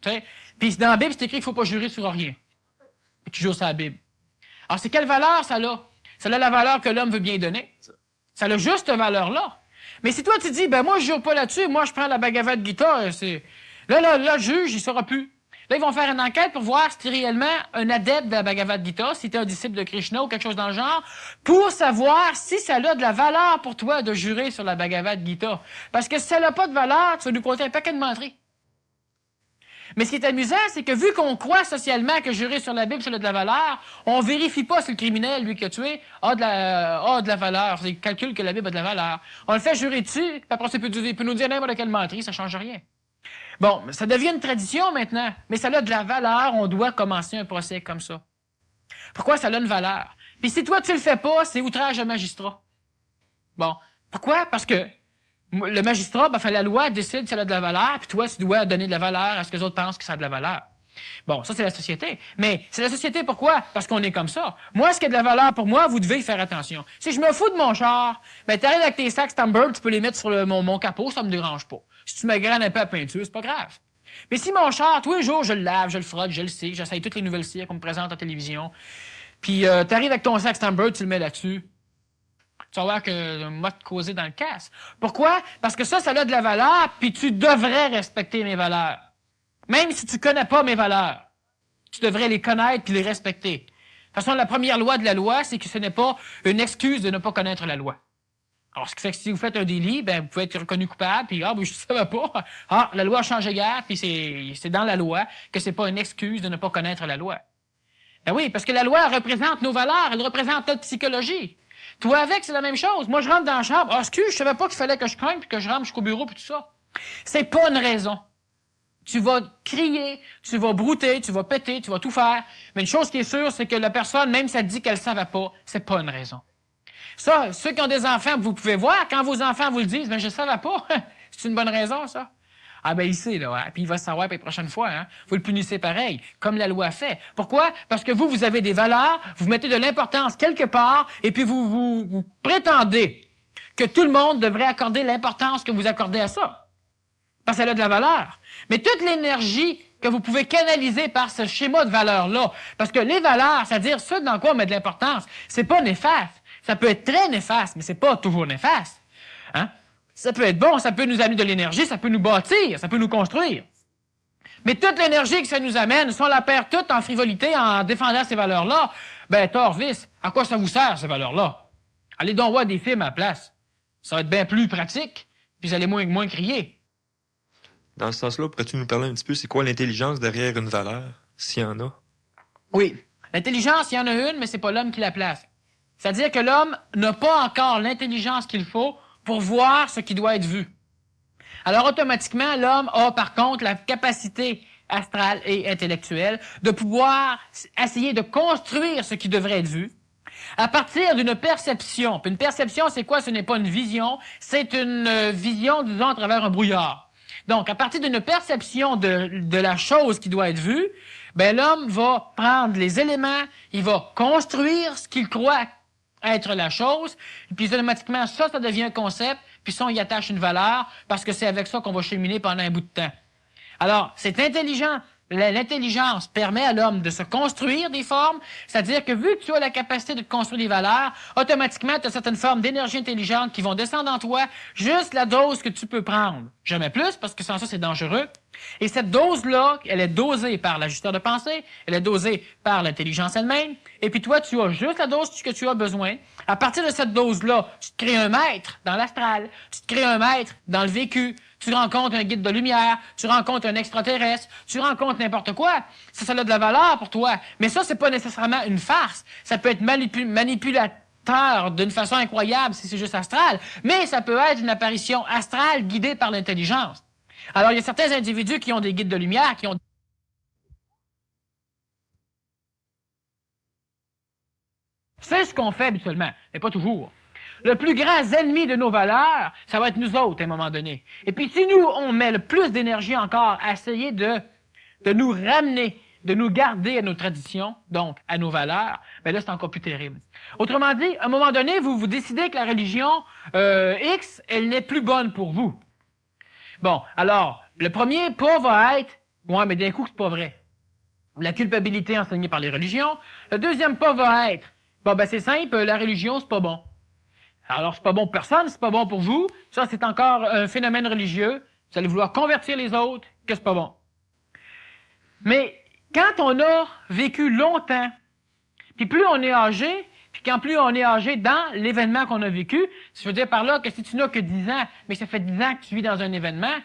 Tu sais? Puis dans la Bible, c'est écrit qu'il ne faut pas jurer sur rien. Et tu jures sur la Bible. Alors, c'est quelle valeur ça a? Ça a la valeur que l'homme veut bien donner. Ça a juste cette valeur-là. Mais si toi, tu dis, ben moi, je jure pas là-dessus, moi, je prends la Bhagavad Gita, c'est... Là, le juge, il saura plus. Là, ils vont faire une enquête pour voir si tu es réellement un adepte de la Bhagavad Gita, si tu es un disciple de Krishna ou quelque chose dans le genre, pour savoir si ça a de la valeur pour toi de jurer sur la Bhagavad Gita. Parce que si ça n'a pas de valeur, tu vas nous compter un paquet de menteries. Mais ce qui est amusant, c'est que vu qu'on croit socialement que jurer sur la Bible, ça a de la valeur, on vérifie pas si le criminel, lui qui a tué, a de la valeur. Il calcule que la Bible a de la valeur. On le fait jurer dessus, puis après, il peut nous dire n'importe quelle menterie, ça change rien. Bon, ça devient une tradition maintenant, mais ça a de la valeur, on doit commencer un procès comme ça. Pourquoi ça a une valeur? Puis si toi, tu le fais pas, c'est outrage au magistrat. Bon, pourquoi? Parce que le magistrat, ben, fait la loi, décide si ça a de la valeur, puis toi, tu dois donner de la valeur à ce que les autres pensent que ça a de la valeur. Bon, ça, c'est la société. Mais c'est la société, pourquoi? Parce qu'on est comme ça. Moi, ce qui a de la valeur pour moi, vous devez y faire attention. Si je me fous de mon char, ben, t'arrives avec tes sacs Stamberg, tu peux les mettre sur mon capot, ça me dérange pas. Si tu m'agranes un peu à peinture, c'est pas grave. Mais si mon char, tous les jours, je le lave, je le frotte, je le sais, j'essaye toutes les nouvelles cires qu'on me présente à la télévision, puis t'arrives avec ton sac Stamberg, tu le mets là-dessus, tu vas voir que moi te causer dans le casse. Pourquoi? Parce que ça a de la valeur, puis tu devrais respecter mes valeurs. Même si tu connais pas mes valeurs, tu devrais les connaître puis les respecter. De toute façon, la première loi de la loi, c'est que ce n'est pas une excuse de ne pas connaître la loi. Alors, ce qui fait que si vous faites un délit, ben, vous pouvez être reconnu coupable, puis, ben, je ne savais pas. Ah, la loi a changé hier, puis c'est dans la loi que c'est pas une excuse de ne pas connaître la loi. Ben oui, parce que la loi représente nos valeurs, elle représente notre psychologie. Toi, avec, c'est la même chose. Moi, je rentre dans la chambre. Ah, excuse, je savais pas qu'il fallait que je cogne, puis que je rentre jusqu'au bureau, puis tout ça. C'est pas une raison. Tu vas crier, tu vas brouter, tu vas péter, tu vas tout faire. Mais une chose qui est sûre, c'est que la personne, même si elle dit qu'elle ne savait pas, c'est pas une raison. Ça, ceux qui ont des enfants, vous pouvez voir, quand vos enfants vous le disent, ben je savais pas. C'est une bonne raison, ça. Ah ben il sait, là, hein? Puis il va savoir pour les prochaines fois, hein? Vous le punissez pareil, comme la loi fait. Pourquoi? Parce que vous avez des valeurs, vous mettez de l'importance quelque part, et puis vous prétendez que tout le monde devrait accorder l'importance que vous accordez à ça. Parce qu'elle a de la valeur. Mais toute l'énergie que vous pouvez canaliser par ce schéma de valeurs-là, parce que les valeurs, c'est-à-dire ce dans quoi on met de l'importance, c'est pas néfaste. Ça peut être très néfaste, mais c'est pas toujours néfaste. Hein? Ça peut être bon, ça peut nous amener de l'énergie, ça peut nous bâtir, ça peut nous construire. Mais toute l'énergie que ça nous amène, si on la perd toute en frivolité, en défendant ces valeurs-là, ben, Torvis, à quoi ça vous sert, ces valeurs-là? Allez donc voir des films à la place. Ça va être bien plus pratique, puis vous allez moins crier. Dans ce sens-là, pourrais-tu nous parler un petit peu, c'est quoi l'intelligence derrière une valeur, s'il y en a? Oui. L'intelligence, il y en a une, mais c'est pas l'homme qui la place. C'est-à-dire que l'homme n'a pas encore l'intelligence qu'il faut pour voir ce qui doit être vu. Alors, automatiquement, l'homme a, par contre, la capacité astrale et intellectuelle de pouvoir essayer de construire ce qui devrait être vu à partir d'une perception. Puis une perception, c'est quoi? Ce n'est pas une vision, c'est une vision, disons, à travers un brouillard. Donc, à partir d'une perception de la chose qui doit être vue, ben l'homme va prendre les éléments, il va construire ce qu'il croit être la chose, et puis automatiquement, ça devient un concept, puis ça, on y attache une valeur, parce que c'est avec ça qu'on va cheminer pendant un bout de temps. Alors, c'est intelligent. L'intelligence permet à l'homme de se construire des formes, c'est-à-dire que vu que tu as la capacité de te construire des valeurs, automatiquement, tu as certaines formes d'énergie intelligente qui vont descendre en toi, juste la dose que tu peux prendre. Jamais plus, parce que sans ça, c'est dangereux. Et cette dose-là, elle est dosée par l'ajusteur de pensée, elle est dosée par l'intelligence elle-même, et puis toi, tu as juste la dose que tu as besoin. À partir de cette dose-là, tu te crées un maître dans l'astral, tu te crées un maître dans le vécu, tu rencontres un guide de lumière, tu rencontres un extraterrestre, tu rencontres n'importe quoi. Ça a de la valeur pour toi. Mais ça, c'est pas nécessairement une farce. Ça peut être manipulateur d'une façon incroyable si c'est juste astral. Mais ça peut être une apparition astrale guidée par l'intelligence. Alors, il y a certains individus qui ont des guides de lumière, qui ont... C'est ce qu'on fait habituellement, mais pas toujours. Le plus grand ennemi de nos valeurs, ça va être nous autres à un moment donné. Et puis si nous, on met le plus d'énergie encore à essayer de nous ramener, de nous garder à nos traditions, donc à nos valeurs, ben là, c'est encore plus terrible. Autrement dit, à un moment donné, vous décidez que la religion X, elle n'est plus bonne pour vous. Bon, alors, le premier pas va être, ouais, mais d'un coup, c'est pas vrai. La culpabilité enseignée par les religions. Le deuxième pas va être, bon, ben c'est simple, la religion, c'est pas bon. Alors, c'est pas bon pour personne, c'est pas bon pour vous. Ça, c'est encore un phénomène religieux. Vous allez vouloir convertir les autres, que c'est pas bon. Mais quand on a vécu longtemps, puis plus on est âgé, puis quand plus on est âgé dans l'événement qu'on a vécu, je veux dire par là que si tu n'as que 10 ans, mais ça fait 10 ans que tu vis dans un événement,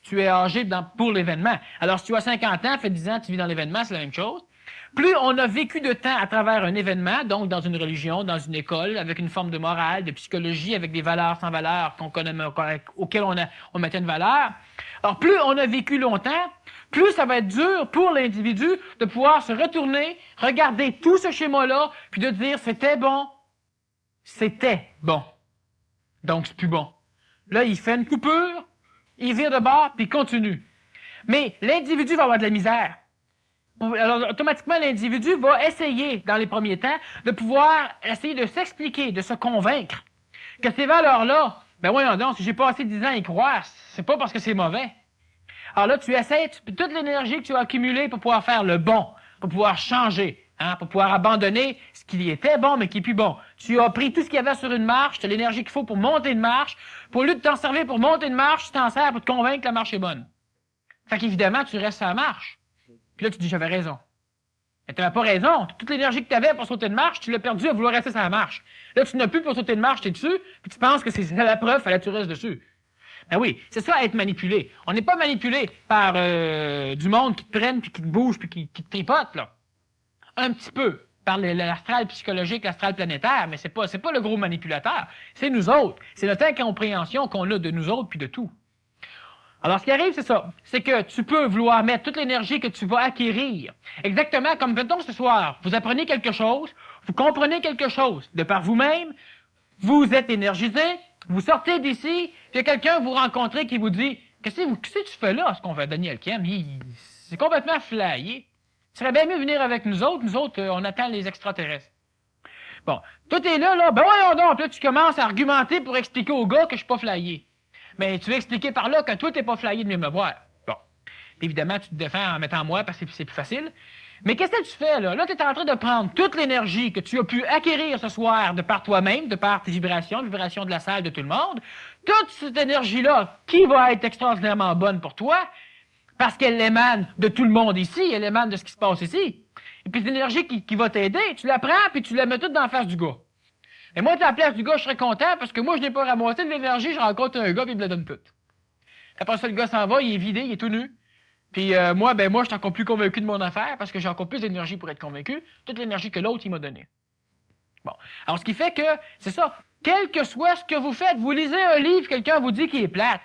tu es âgé pour l'événement. Alors, si tu as 50 ans, ça fait 10 ans que tu vis dans l'événement, c'est la même chose. Plus on a vécu de temps à travers un événement, donc dans une religion, dans une école, avec une forme de morale, de psychologie, avec des valeurs sans valeur qu'on connaît, auxquelles on mettait une valeur. Alors, plus on a vécu longtemps, plus ça va être dur pour l'individu de pouvoir se retourner, regarder tout ce schéma-là, puis de dire c'était bon, donc c'est plus bon. Là, il fait une coupure, il vire de bord, puis il continue. Mais l'individu va avoir de la misère. Alors, automatiquement, l'individu va essayer, dans les premiers temps, de pouvoir essayer de s'expliquer, de se convaincre que ces valeurs-là, ben voyons donc, si j'ai passé 10 ans à y croire, c'est pas parce que c'est mauvais. Alors là, tu essaies, toute l'énergie que tu as accumulée pour pouvoir faire le bon, pour pouvoir changer, pour pouvoir abandonner ce qui était bon, mais qui est plus bon. Tu as pris tout ce qu'il y avait sur une marche, tu as l'énergie qu'il faut pour monter une marche. Pour au lieu de t'en servir pour monter une marche, tu t'en sers pour te convaincre que la marche est bonne. Fait qu'évidemment, tu restes à la marche. Puis là, tu dis, j'avais raison. Mais tu n'avais pas raison. Toute l'énergie que tu avais pour sauter une marche, tu l'as perdue à vouloir rester sur la marche. Là, tu n'as plus pour sauter une marche, tu es dessus, puis tu penses que c'est la preuve, fallait que tu restes dessus. Ben oui, c'est ça, être manipulé. On n'est pas manipulé par du monde qui te prenne, puis qui te bouge, puis qui te tripote, là. Un petit peu, par l'astral psychologique, l'astral planétaire, mais c'est pas le gros manipulateur. C'est nous autres. C'est notre incompréhension qu'on a de nous autres, puis de tout. Alors, ce qui arrive, c'est ça. C'est que tu peux vouloir mettre toute l'énergie que tu vas acquérir. Exactement comme, mettons, ce soir, vous apprenez quelque chose, vous comprenez quelque chose de par vous-même, vous êtes énergisé, vous sortez d'ici, puis il y a quelqu'un que vous rencontrez qui vous dit « Qu'est-ce que tu fais là, ce qu'on fait Daniel Kem? C'est complètement flyé. Il serait bien mieux venir avec nous autres, on attend les extraterrestres. » Bon, toi t'es là, ben voyons donc, puis là tu commences à argumenter pour expliquer au gars que je suis pas flyé. Mais tu veux expliquer par là que toi, t'es pas flyé de venir me voir. Bon. Évidemment, tu te défends en mettant moi parce que c'est plus facile. Mais qu'est-ce que tu fais, là? Là, tu es en train de prendre toute l'énergie que tu as pu acquérir ce soir de par toi-même, de par tes vibrations de la salle, de tout le monde. Toute cette énergie-là, qui va être extraordinairement bonne pour toi, parce qu'elle émane de tout le monde ici, elle émane de ce qui se passe ici. Et puis, cette énergie qui va t'aider, tu la prends, puis tu la mets toute dans la face du gars. Et moi, à la place du gars, je serais content parce que moi, je n'ai pas ramassé de l'énergie, je rencontre un gars et il me la donne toute. Après ça, le gars s'en va, il est vidé, il est tout nu. Puis moi, je suis encore plus convaincu de mon affaire parce que j'ai encore plus d'énergie pour être convaincu. Toute l'énergie que l'autre, il m'a donnée. Bon. Alors, ce qui fait que, c'est ça, quel que soit ce que vous faites, vous lisez un livre, quelqu'un vous dit qu'il est plate.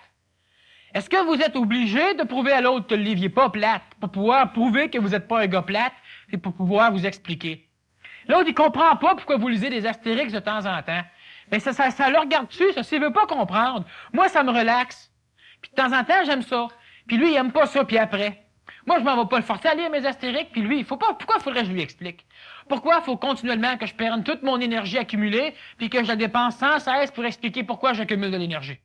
Est-ce que vous êtes obligé de prouver à l'autre que le livre n'est pas plate pour pouvoir prouver que vous n'êtes pas un gars plate et pour pouvoir vous expliquer? L'autre, il comprend pas pourquoi vous lisez des astérix de temps en temps. Mais ça le regarde dessus, ça, s'il veut pas comprendre. Moi, ça me relaxe. Puis de temps en temps, j'aime ça. Puis lui, il aime pas ça, puis après. Moi, je m'en vais pas le forcer à lire mes astériques, puis lui, pourquoi faudrait que je lui explique? Pourquoi il faut continuellement que je perde toute mon énergie accumulée, puis que je la dépense sans cesse pour expliquer pourquoi j'accumule de l'énergie?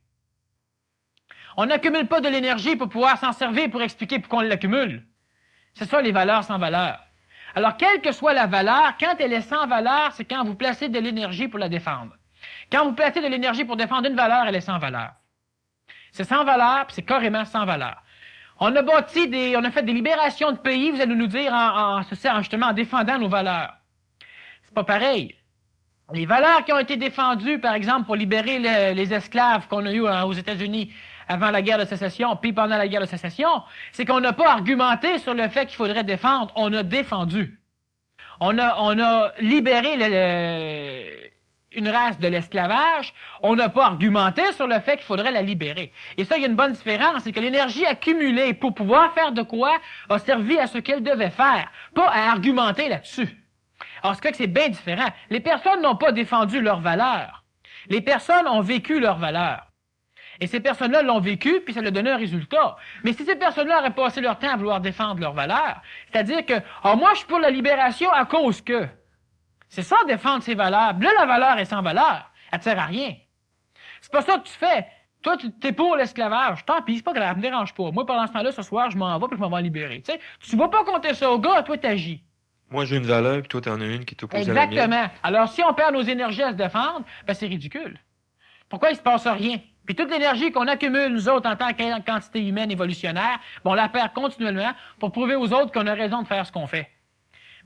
On n'accumule pas de l'énergie pour pouvoir s'en servir pour expliquer pourquoi on l'accumule. C'est ça, les valeurs sans valeur. Alors, quelle que soit la valeur, quand elle est sans valeur, c'est quand vous placez de l'énergie pour la défendre. Quand vous placez de l'énergie pour défendre une valeur, elle est sans valeur. C'est sans valeur, puis c'est carrément sans valeur. On a fait des libérations de pays, vous allez nous dire, justement en défendant nos valeurs. C'est pas pareil. Les valeurs qui ont été défendues, par exemple, pour libérer les esclaves qu'on a eus aux États-Unis avant la guerre de sécession, puis pendant la guerre de sécession, c'est qu'on n'a pas argumenté sur le fait qu'il faudrait défendre, on a défendu. On a libéré une race de l'esclavage, on n'a pas argumenté sur le fait qu'il faudrait la libérer. Et ça, il y a une bonne différence, c'est que l'énergie accumulée pour pouvoir faire de quoi a servi à ce qu'elle devait faire, pas à argumenter là-dessus. Alors, c'est que c'est bien différent. Les personnes n'ont pas défendu leurs valeurs. Les personnes ont vécu leurs valeurs. Et ces personnes-là l'ont vécu, puis ça leur a donné un résultat. Mais si ces personnes-là auraient passé leur temps à vouloir défendre leurs valeurs, c'est-à-dire que, moi, je suis pour la libération à cause que... C'est ça, défendre ses valeurs. Là, la valeur est sans valeur. Elle ne sert à rien. C'est pas ça que tu fais. Toi, tu es pour l'esclavage. Tant pis, c'est pas grave, ça me dérange pas. Moi, pendant ce temps-là, ce soir, je m'en vais puis je m'en vais libérer. Tu sais, tu vas pas compter ça au gars, toi, t'agis. Moi, j'ai une valeur, puis toi, t'en as une qui est opposée à la mienne. Exactement. Alors, si on perd nos énergies à se défendre, ben c'est ridicule. Pourquoi il se passe rien? Puis toute l'énergie qu'on accumule, nous autres, en tant que quantité humaine évolutionnaire, ben, on la perd continuellement pour prouver aux autres qu'on a raison de faire ce qu'on fait.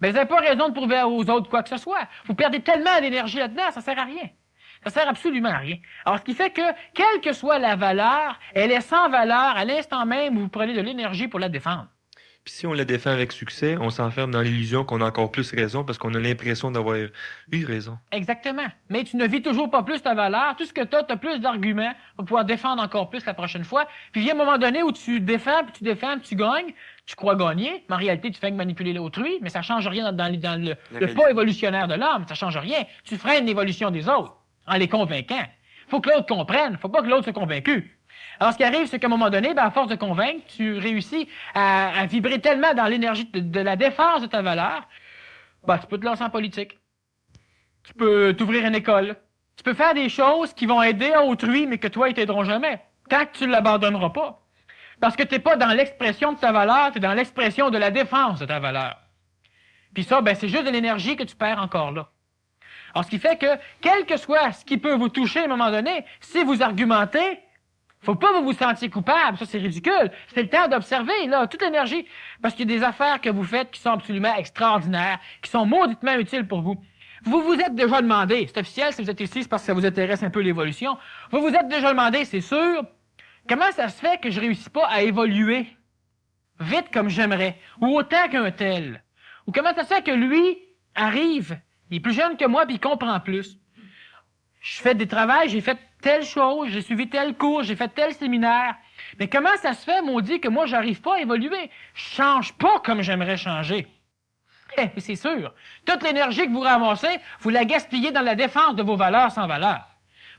Ben, vous n'avez pas raison de prouver aux autres quoi que ce soit. Vous perdez tellement d'énergie là-dedans, ça sert à rien. Ça sert absolument à rien. Alors, ce qui fait que, quelle que soit la valeur, elle est sans valeur à l'instant même où vous prenez de l'énergie pour la défendre. Puis si on la défend avec succès, on s'enferme dans l'illusion qu'on a encore plus raison parce qu'on a l'impression d'avoir eu raison. Exactement. Mais tu ne vis toujours pas plus ta valeur. Tout ce que tu as plus d'arguments pour pouvoir défendre encore plus la prochaine fois. Puis il y a un moment donné où tu défends, puis tu gagnes. Tu crois gagner, mais en réalité, tu fais que manipuler l'autrui, mais ça ne change rien dans le pas évolutionnaire de l'homme. Ça ne change rien. Tu freines l'évolution des autres en les convainquant. Il faut que l'autre comprenne. Il ne faut pas que l'autre soit convaincu. Alors, ce qui arrive, c'est qu'à un moment donné, ben, à force de convaincre, tu réussis à vibrer tellement dans l'énergie de la défense de ta valeur, ben, tu peux te lancer en politique. Tu peux t'ouvrir une école. Tu peux faire des choses qui vont aider autrui, mais que toi, ils t'aideront jamais. Tant que tu ne l'abandonneras pas. Parce que tu n'es pas dans l'expression de ta valeur, tu es dans l'expression de la défense de ta valeur. Puis ça, ben, c'est juste de l'énergie que tu perds encore là. Alors, ce qui fait que, quel que soit ce qui peut vous toucher à un moment donné, si vous argumentez, faut pas vous sentir coupable, ça c'est ridicule. C'est le temps d'observer, là, toute l'énergie. Parce qu'il y a des affaires que vous faites qui sont absolument extraordinaires, qui sont mauditement utiles pour vous. Vous vous êtes déjà demandé, c'est officiel, si vous êtes ici, c'est parce que ça vous intéresse un peu l'évolution. Vous vous êtes déjà demandé, c'est sûr, comment ça se fait que je réussis pas à évoluer vite comme j'aimerais, ou autant qu'un tel? Ou comment ça se fait que lui arrive, il est plus jeune que moi, puis il comprend plus? Je fais des travaux, j'ai fait telle chose, j'ai suivi tel cours, j'ai fait tel séminaire. Mais comment ça se fait, maudit, que moi, j'arrive pas à évoluer? Je change pas comme j'aimerais changer. Eh, c'est sûr. Toute l'énergie que vous ramassez, vous la gaspillez dans la défense de vos valeurs sans valeur.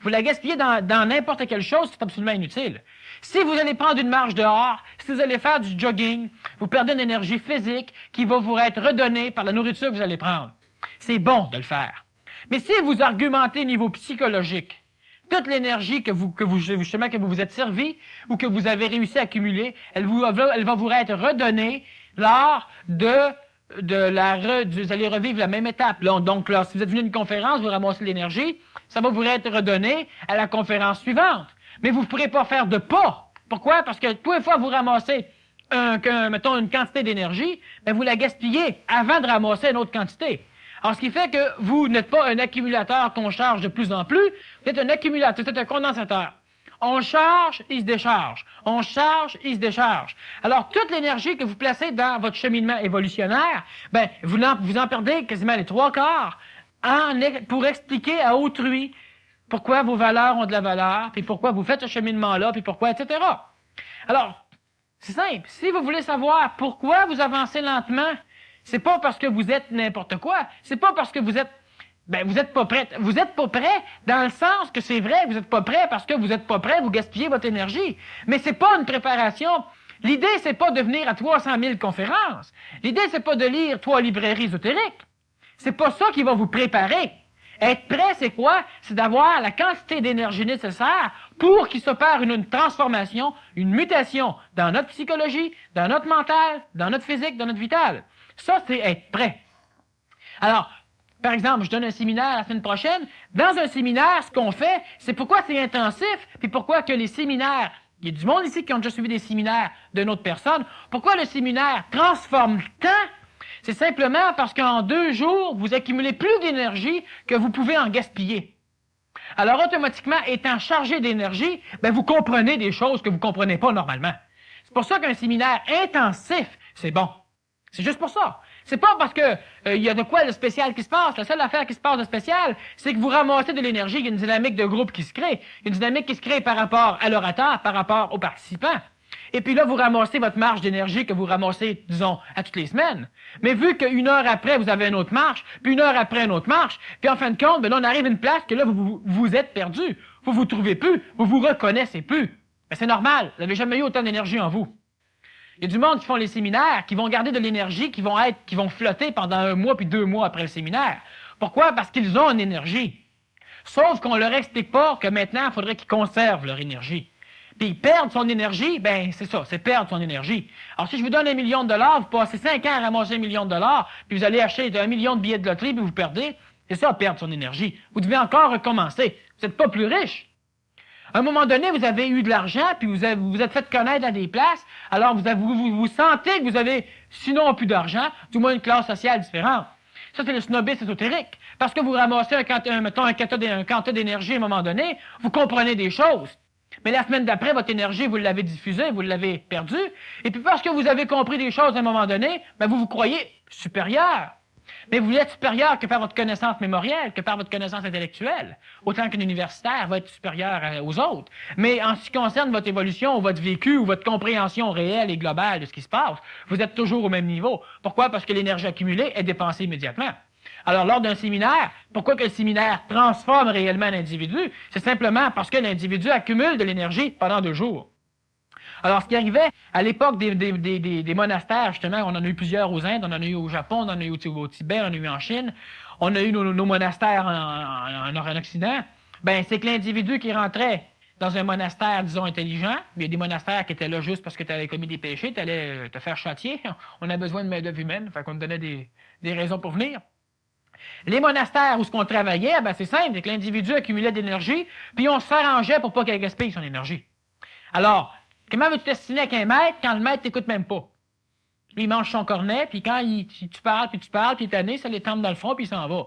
Vous la gaspillez dans n'importe quelle chose, c'est absolument inutile. Si vous allez prendre une marche dehors, si vous allez faire du jogging, vous perdez une énergie physique qui va vous être redonnée par la nourriture que vous allez prendre. C'est bon de le faire. Mais si vous argumentez au niveau psychologique, toute l'énergie que vous vous êtes servi ou que vous avez réussi à accumuler, elle va vous être redonnée lors vous allez revivre la même étape. Donc, si vous êtes venu à une conférence, vous ramassez l'énergie, ça va vous être redonné à la conférence suivante. Mais vous ne pourrez pas faire de pas. Pourquoi? Parce que tous les fois que vous ramassez mettons, une quantité d'énergie, ben vous la gaspillez avant de ramasser une autre quantité. Alors, ce qui fait que vous n'êtes pas un accumulateur qu'on charge de plus en plus, vous êtes un accumulateur, vous êtes un condensateur. On charge, il se décharge. On charge, il se décharge. Alors, toute l'énergie que vous placez dans votre cheminement évolutionnaire, ben, vous en perdez quasiment les 3/4 pour expliquer à autrui pourquoi vos valeurs ont de la valeur, puis pourquoi vous faites ce cheminement-là, puis pourquoi, etc. Alors, c'est simple. Si vous voulez savoir pourquoi vous avancez lentement, c'est pas parce que vous êtes n'importe quoi. C'est pas parce que vous êtes Ben, vous n'êtes pas prêt. Vous n'êtes pas prêt dans le sens que c'est vrai, vous n'êtes pas prêt parce que vous n'êtes pas prêt, vous gaspillez votre énergie. Mais c'est pas une préparation. L'idée, c'est pas de venir à 300 000 conférences. L'idée, c'est pas de lire 3 librairies ésotériques. C'est pas ça qui va vous préparer. Être prêt, c'est quoi? C'est d'avoir la quantité d'énergie nécessaire pour qu'il s'opère une transformation, une mutation dans notre psychologie, dans notre mental, dans notre physique, dans notre vital. Ça, c'est être prêt. Alors, par exemple, je donne un séminaire la semaine prochaine. Dans un séminaire, ce qu'on fait, c'est pourquoi c'est intensif, puis pourquoi que les séminaires, il y a du monde ici qui ont déjà suivi des séminaires d'une autre personne, pourquoi le séminaire transforme le temps? C'est simplement parce qu'en 2 jours, vous accumulez plus d'énergie que vous pouvez en gaspiller. Alors, automatiquement, étant chargé d'énergie, ben, vous comprenez des choses que vous ne comprenez pas normalement. C'est pour ça qu'un séminaire intensif, c'est bon. C'est juste pour ça. C'est pas parce que il y a de quoi de spécial qui se passe. La seule affaire qui se passe de spécial, c'est que vous ramassez de l'énergie, il y a une dynamique de groupe qui se crée. Il y a une dynamique qui se crée par rapport à l'orateur, par rapport aux participants. Et puis là, vous ramassez votre marge d'énergie que vous ramassez, disons, à toutes les semaines. Mais vu qu'une heure après, vous avez une autre marche, puis une heure après, une autre marche, puis en fin de compte, ben là, on arrive à une place que là, vous êtes perdu. Vous vous trouvez plus, vous reconnaissez plus. Ben, c'est normal, vous n'avez jamais eu autant d'énergie en vous. Il y a du monde qui font les séminaires, qui vont garder de l'énergie, qui vont flotter pendant 1 mois puis 2 mois après le séminaire. Pourquoi? Parce qu'ils ont une énergie. Sauf qu'on leur explique pas que maintenant, il faudrait qu'ils conservent leur énergie. Puis perdre son énergie, ben c'est ça, c'est perdre son énergie. Alors si je vous donne $1 million, vous passez 5 ans à ramasser $1 million, puis vous allez acheter 1 million de billets de loterie, puis vous perdez, c'est ça, perdre son énergie. Vous devez encore recommencer. Vous n'êtes pas plus riche. À un moment donné, vous avez eu de l'argent, puis vous êtes fait connaître à des places, alors vous sentez que vous avez, sinon plus d'argent, du moins une classe sociale différente. Ça, c'est le snobisme ésotérique. Parce que vous ramassez un quantum d'énergie à un moment donné, vous comprenez des choses. Mais la semaine d'après, votre énergie, vous l'avez diffusée, vous l'avez perdue. Et puis parce que vous avez compris des choses à un moment donné, ben vous vous croyez supérieur. Mais vous êtes supérieur que par votre connaissance mémorielle, que par votre connaissance intellectuelle. Autant qu'un universitaire va être supérieur aux autres. Mais en ce qui concerne votre évolution, ou votre vécu, ou votre compréhension réelle et globale de ce qui se passe, vous êtes toujours au même niveau. Pourquoi? Parce que l'énergie accumulée est dépensée immédiatement. Alors, lors d'un séminaire, pourquoi que le séminaire transforme réellement l'individu? C'est simplement parce que l'individu accumule de l'énergie pendant 2 jours. Alors, ce qui arrivait à l'époque des monastères, justement, on en a eu plusieurs aux Indes, on en a eu au Japon, on en a eu au Tibet, on en a eu en Chine, on a eu nos monastères en Occident, ben c'est que l'individu qui rentrait dans un monastère, disons, intelligent, il y a des monastères qui étaient là juste parce que tu avais commis des péchés, tu allais te faire châtier, on a besoin de main-d'œuvre humaine, fait qu'on te donnait des raisons pour venir. Les monastères où ce qu'on travaillait, ben c'est simple, c'est que l'individu accumulait de l'énergie, puis on s'arrangeait pour pas qu'il gaspille son énergie. Alors, comment veux-tu t'estimer avec un maître quand le maître t'écoute même pas? Lui, il mange son cornet, puis quand tu parles, puis il est tanné, ça les tombe dans le front, puis il s'en va.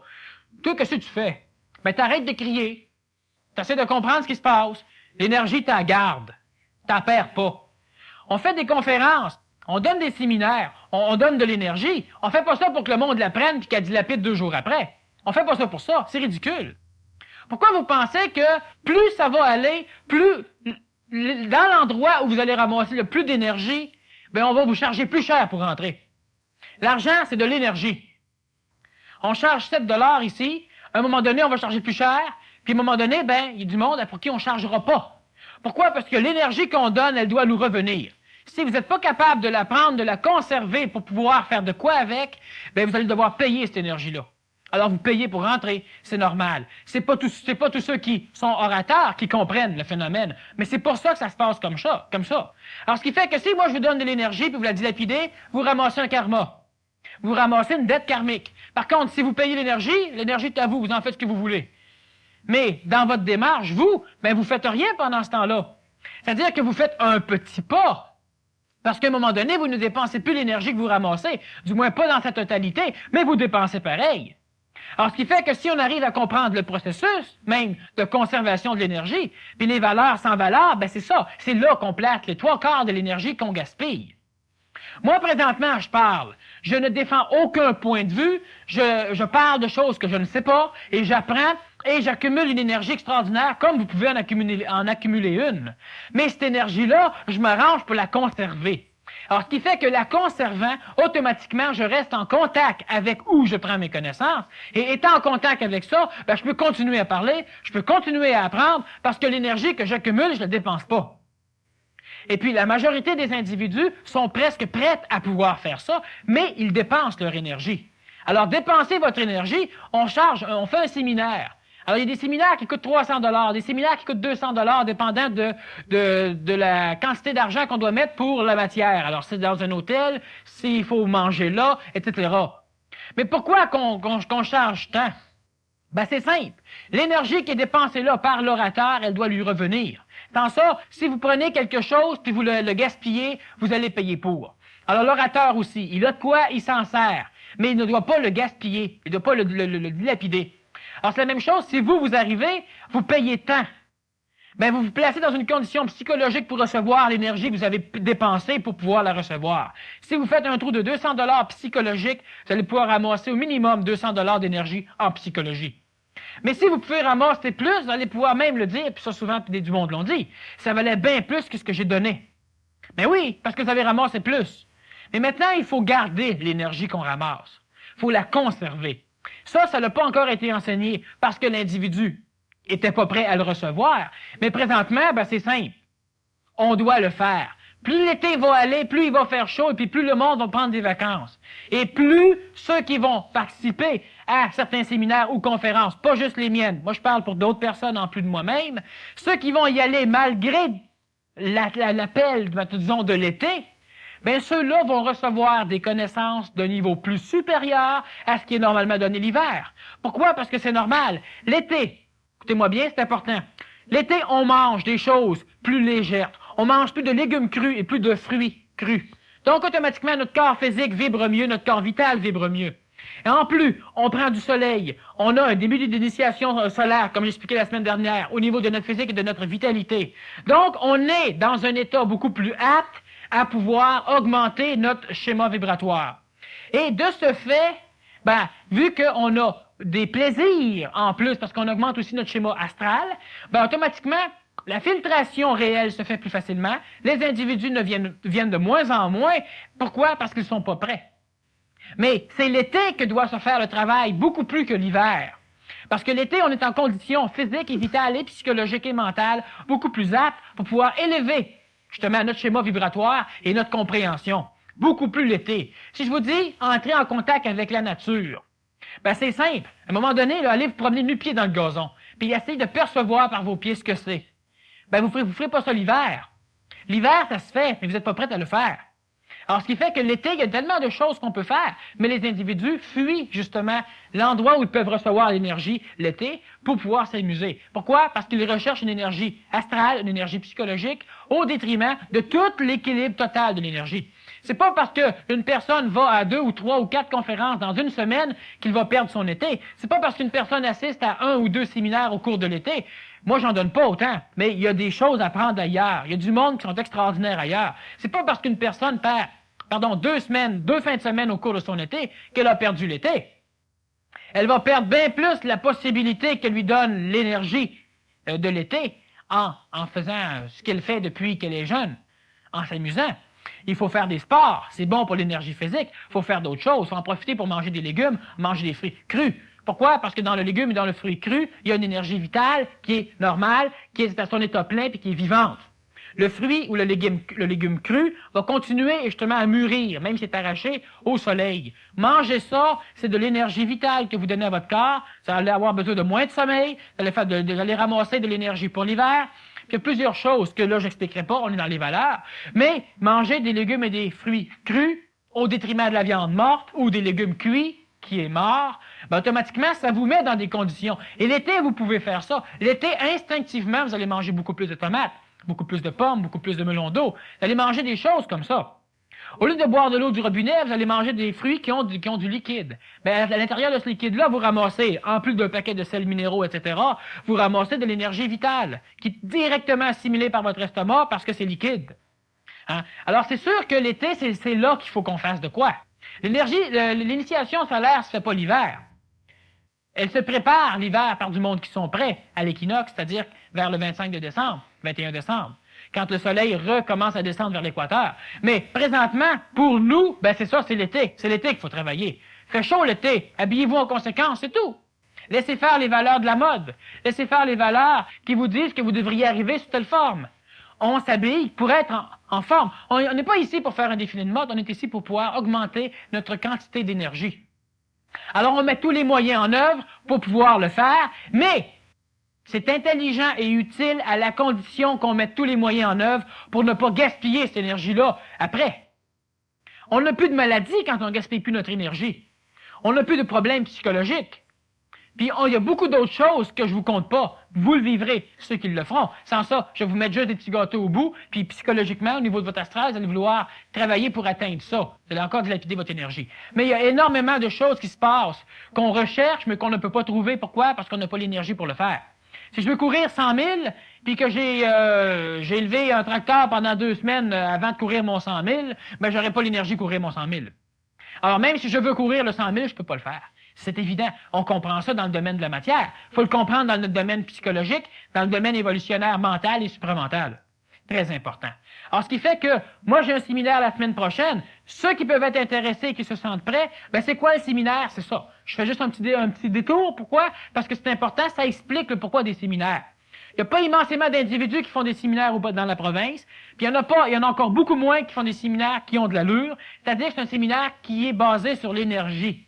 Toi, qu'est-ce que tu fais? Ben, t'arrêtes de crier. T'essaies de comprendre ce qui se passe. L'énergie, t'en garde. T'en perds pas. On fait des conférences. On donne des séminaires. On donne de l'énergie. On fait pas ça pour que le monde l'apprenne puis qu'elle dilapide 2 jours après. On fait pas ça pour ça. C'est ridicule. Pourquoi vous pensez que plus ça va aller, plus dans l'endroit où vous allez ramasser le plus d'énergie, ben on va vous charger plus cher pour rentrer. L'argent, c'est de l'énergie. On charge 7 $ ici. À un moment donné, on va charger plus cher. Puis à un moment donné, ben, il y a du monde pour qui on ne chargera pas. Pourquoi? Parce que l'énergie qu'on donne, elle doit nous revenir. Si vous n'êtes pas capable de la prendre, de la conserver pour pouvoir faire de quoi avec, ben vous allez devoir payer cette énergie-là. Alors vous payez pour rentrer, c'est normal. C'est pas tous ceux qui sont orateurs qui comprennent le phénomène, mais c'est pour ça que ça se passe comme ça. Alors ce qui fait que si moi je vous donne de l'énergie puis vous la dilapidez, vous ramassez un karma. Vous ramassez une dette karmique. Par contre, si vous payez l'énergie est à vous, vous en faites ce que vous voulez. Mais dans votre démarche, vous faites rien pendant ce temps-là. C'est-à-dire que vous faites un petit pas. Parce qu'à un moment donné, vous ne dépensez plus l'énergie que vous ramassez, du moins pas dans sa totalité, mais vous dépensez pareil. Alors, ce qui fait que si on arrive à comprendre le processus, même de conservation de l'énergie, puis les valeurs sans valeur, ben c'est ça. C'est là qu'on place les 3/4 de l'énergie qu'on gaspille. Moi, présentement, je parle. Je ne défends aucun point de vue. Je parle de choses que je ne sais pas, et j'apprends, et j'accumule une énergie extraordinaire, comme vous pouvez en accumuler une. Mais cette énergie-là, je m'arrange pour la conserver. Alors, ce qui fait que la conservant, automatiquement, je reste en contact avec où je prends mes connaissances. Et étant en contact avec ça, ben, je peux continuer à parler, je peux continuer à apprendre, parce que l'énergie que j'accumule, je ne la dépense pas. Et puis, la majorité des individus sont presque prêts à pouvoir faire ça, mais ils dépensent leur énergie. Alors, dépensez votre énergie, on fait un séminaire. Alors, il y a des séminaires qui coûtent 300 $, des séminaires qui coûtent 200 $, dépendant de la quantité d'argent qu'on doit mettre pour la matière. Alors, c'est dans un hôtel, s'il faut manger là, etc. Mais pourquoi qu'on charge tant? Ben, c'est simple. L'énergie qui est dépensée là par l'orateur, elle doit lui revenir. Dans ça, si vous prenez quelque chose puis vous le gaspillez, vous allez payer pour. Alors, l'orateur aussi, il a de quoi, il s'en sert. Mais il ne doit pas le gaspiller, il ne doit pas le dilapider. Alors, c'est la même chose, si vous arrivez, vous payez tant. Ben, vous vous placez dans une condition psychologique pour recevoir l'énergie que vous avez dépensée pour pouvoir la recevoir. Si vous faites un trou de 200 $ psychologique, vous allez pouvoir ramasser au minimum 200 $ d'énergie en psychologie. Mais si vous pouvez ramasser plus, vous allez pouvoir même le dire, puis ça souvent du monde l'ont dit, ça valait bien plus que ce que j'ai donné. Mais oui, parce que vous avez ramassé plus. Mais maintenant, il faut garder l'énergie qu'on ramasse. Il faut la conserver. Ça n'a pas encore été enseigné parce que l'individu était pas prêt à le recevoir. Mais présentement, ben, c'est simple. On doit le faire. Plus l'été va aller, plus il va faire chaud, et puis plus le monde va prendre des vacances. Et plus ceux qui vont participer à certains séminaires ou conférences, pas juste les miennes, moi je parle pour d'autres personnes en plus de moi-même, ceux qui vont y aller malgré l'appel, disons, de l'été, bien ceux-là vont recevoir des connaissances de niveau plus supérieur à ce qui est normalement donné l'hiver. Pourquoi? Parce que c'est normal. L'été, écoutez-moi bien, c'est important. L'été, on mange des choses plus légères. On mange plus de légumes crus et plus de fruits crus. Donc, automatiquement, notre corps physique vibre mieux, notre corps vital vibre mieux. Et en plus, on prend du soleil. On a un début d'initiation solaire, comme j'expliquais la semaine dernière, au niveau de notre physique et de notre vitalité. Donc, on est dans un état beaucoup plus apte à pouvoir augmenter notre schéma vibratoire. Et de ce fait, ben, vu qu'on a des plaisirs en plus, parce qu'on augmente aussi notre schéma astral, ben, automatiquement, la filtration réelle se fait plus facilement. Les individus viennent de moins en moins. Pourquoi? Parce qu'ils ne sont pas prêts. Mais c'est l'été que doit se faire le travail, beaucoup plus que l'hiver. Parce que l'été, on est en condition physique et vitale et psychologique et mentale beaucoup plus apte pour pouvoir élever justement notre schéma vibratoire et notre compréhension. Beaucoup plus l'été. Si je vous dis, entrer en contact avec la nature, ben c'est simple. À un moment donné, là, allez vous promener nu-pied dans le gazon, puis essayez de percevoir par vos pieds ce que c'est. Ben vous ferez pas ça l'hiver. L'hiver, ça se fait, mais vous n'êtes pas prêt à le faire. Alors, ce qui fait que l'été, il y a tellement de choses qu'on peut faire, mais les individus fuient justement l'endroit où ils peuvent recevoir l'énergie l'été pour pouvoir s'amuser. Pourquoi? Parce qu'ils recherchent une énergie astrale, une énergie psychologique, au détriment de tout l'équilibre total de l'énergie. C'est pas parce qu'une personne va à 2 ou 3 ou 4 conférences dans une semaine qu'il va perdre son été. C'est pas parce qu'une personne assiste à 1 ou 2 séminaires au cours de l'été. Moi, j'en donne pas autant, mais il y a des choses à prendre ailleurs. Il y a du monde qui sont extraordinaires ailleurs. C'est pas parce qu'une personne perd, 2 fins de semaine au cours de son été qu'elle a perdu l'été. Elle va perdre bien plus la possibilité que lui donne l'énergie de l'été en faisant ce qu'elle fait depuis qu'elle est jeune, en s'amusant. Il faut faire des sports, c'est bon pour l'énergie physique. Il faut faire d'autres choses, il faut en profiter pour manger des légumes, manger des fruits crus. Pourquoi? Parce que dans le légume et dans le fruit cru, il y a une énergie vitale qui est normale, qui est à son état plein et qui est vivante. Le fruit ou le légume cru va continuer justement à mûrir, même si c'est arraché au soleil. Mangez ça, c'est de l'énergie vitale que vous donnez à votre corps. Ça allait avoir besoin de moins de sommeil, vous allez ramasser de l'énergie pour l'hiver. Puis il y a plusieurs choses que là, je n'expliquerai pas, on est dans les valeurs. Mais manger des légumes et des fruits crus au détriment de la viande morte ou des légumes cuits, qui est mort, ben automatiquement, ça vous met dans des conditions. Et l'été, vous pouvez faire ça. L'été, instinctivement, vous allez manger beaucoup plus de tomates, beaucoup plus de pommes, beaucoup plus de melons d'eau. Vous allez manger des choses comme ça. Au lieu de boire de l'eau du robinet, vous allez manger des fruits qui ont du liquide. Ben, à l'intérieur de ce liquide-là, vous ramassez, en plus d'un paquet de sels minéraux, etc., vous ramassez de l'énergie vitale, qui est directement assimilée par votre estomac parce que c'est liquide. Hein? Alors, c'est sûr que l'été, c'est là qu'il faut qu'on fasse de quoi. L'initiation solaire se fait pas l'hiver. Elle se prépare l'hiver par du monde qui sont prêts à l'équinoxe, c'est-à-dire vers le 25 de décembre, 21 décembre. quand le soleil recommence à descendre vers l'équateur. Mais présentement, pour nous, ben c'est ça, c'est l'été. C'est l'été qu'il faut travailler. Fait chaud l'été, habillez-vous en conséquence, c'est tout. Laissez faire les valeurs de la mode. Laissez faire les valeurs qui vous disent que vous devriez arriver sous telle forme. On s'habille pour être en forme. On n'est pas ici pour faire un défilé de mode, on est ici pour pouvoir augmenter notre quantité d'énergie. Alors on met tous les moyens en œuvre pour pouvoir le faire, mais c'est intelligent et utile à la condition qu'on mette tous les moyens en œuvre pour ne pas gaspiller cette énergie-là après. On n'a plus de maladie quand on ne gaspille plus notre énergie. On n'a plus de problèmes psychologiques. Puis il y a beaucoup d'autres choses que je vous compte pas. Vous le vivrez, ceux qui le feront. Sans ça, je vais vous mettre juste des petits gâteaux au bout, puis psychologiquement, au niveau de votre astral, vous allez vouloir travailler pour atteindre ça. Vous allez encore dilapider votre énergie. Mais il y a énormément de choses qui se passent, qu'on recherche, mais qu'on ne peut pas trouver. Pourquoi? Parce qu'on n'a pas l'énergie pour le faire. Si je veux courir 100 000, puis que j'ai élevé un tracteur pendant 2 semaines avant de courir mon 100 000, ben j'aurai pas l'énergie pour courir mon 100 000. Alors même si je veux courir le 100 000, je peux pas le faire. C'est évident. On comprend ça dans le domaine de la matière. Il faut le comprendre dans notre domaine psychologique, dans le domaine évolutionnaire mental et supramental. Très important. Alors, ce qui fait que, moi, j'ai un séminaire la semaine prochaine. Ceux qui peuvent être intéressés et qui se sentent prêts, ben c'est quoi le séminaire? C'est ça. Je fais juste un petit détour. Pourquoi? Parce que c'est important, ça explique le pourquoi des séminaires. Il n'y a pas immensément d'individus qui font des séminaires dans la province, puis il y en a encore beaucoup moins qui font des séminaires qui ont de l'allure, c'est-à-dire que c'est un séminaire qui est basé sur l'énergie.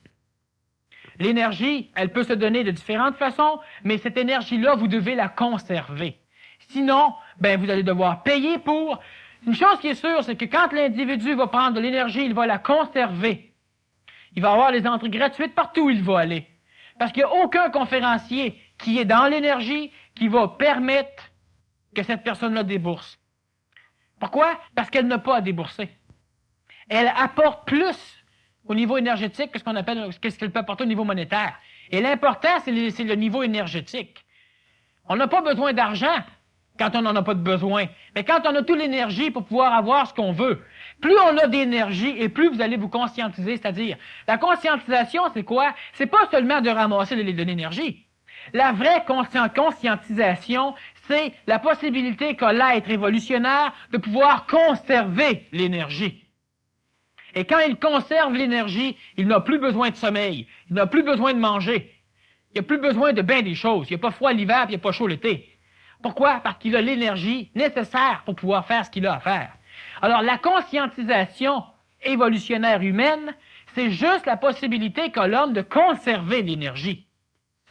L'énergie, elle peut se donner de différentes façons, mais cette énergie-là, vous devez la conserver. Sinon, ben vous allez devoir payer pour. Une chose qui est sûre, c'est que quand l'individu va prendre de l'énergie, il va la conserver. Il va avoir les entrées gratuites partout où il va aller. Parce qu'il n'y a aucun conférencier qui est dans l'énergie qui va permettre que cette personne-là débourse. Pourquoi? Parce qu'elle n'a pas à débourser. Elle apporte plus au niveau énergétique que ce qu'elle peut apporter au niveau monétaire. Et l'important, c'est le niveau énergétique. On n'a pas besoin d'argent quand on n'en a pas de besoin. Mais quand on a toute l'énergie pour pouvoir avoir ce qu'on veut, plus on a d'énergie et plus vous allez vous conscientiser. C'est-à-dire, la conscientisation, c'est quoi? C'est pas seulement de ramasser de l'énergie. La vraie conscientisation, c'est la possibilité qu'a l'être évolutionnaire de pouvoir conserver l'énergie. Et quand il conserve l'énergie, il n'a plus besoin de sommeil, il n'a plus besoin de manger, il n'a plus besoin de bien des choses. Il n'y a pas froid l'hiver, puis il n'y a pas chaud l'été. Pourquoi? Parce qu'il a l'énergie nécessaire pour pouvoir faire ce qu'il a à faire. Alors, la conscientisation évolutionnaire humaine, c'est juste la possibilité qu'a l'homme de conserver l'énergie.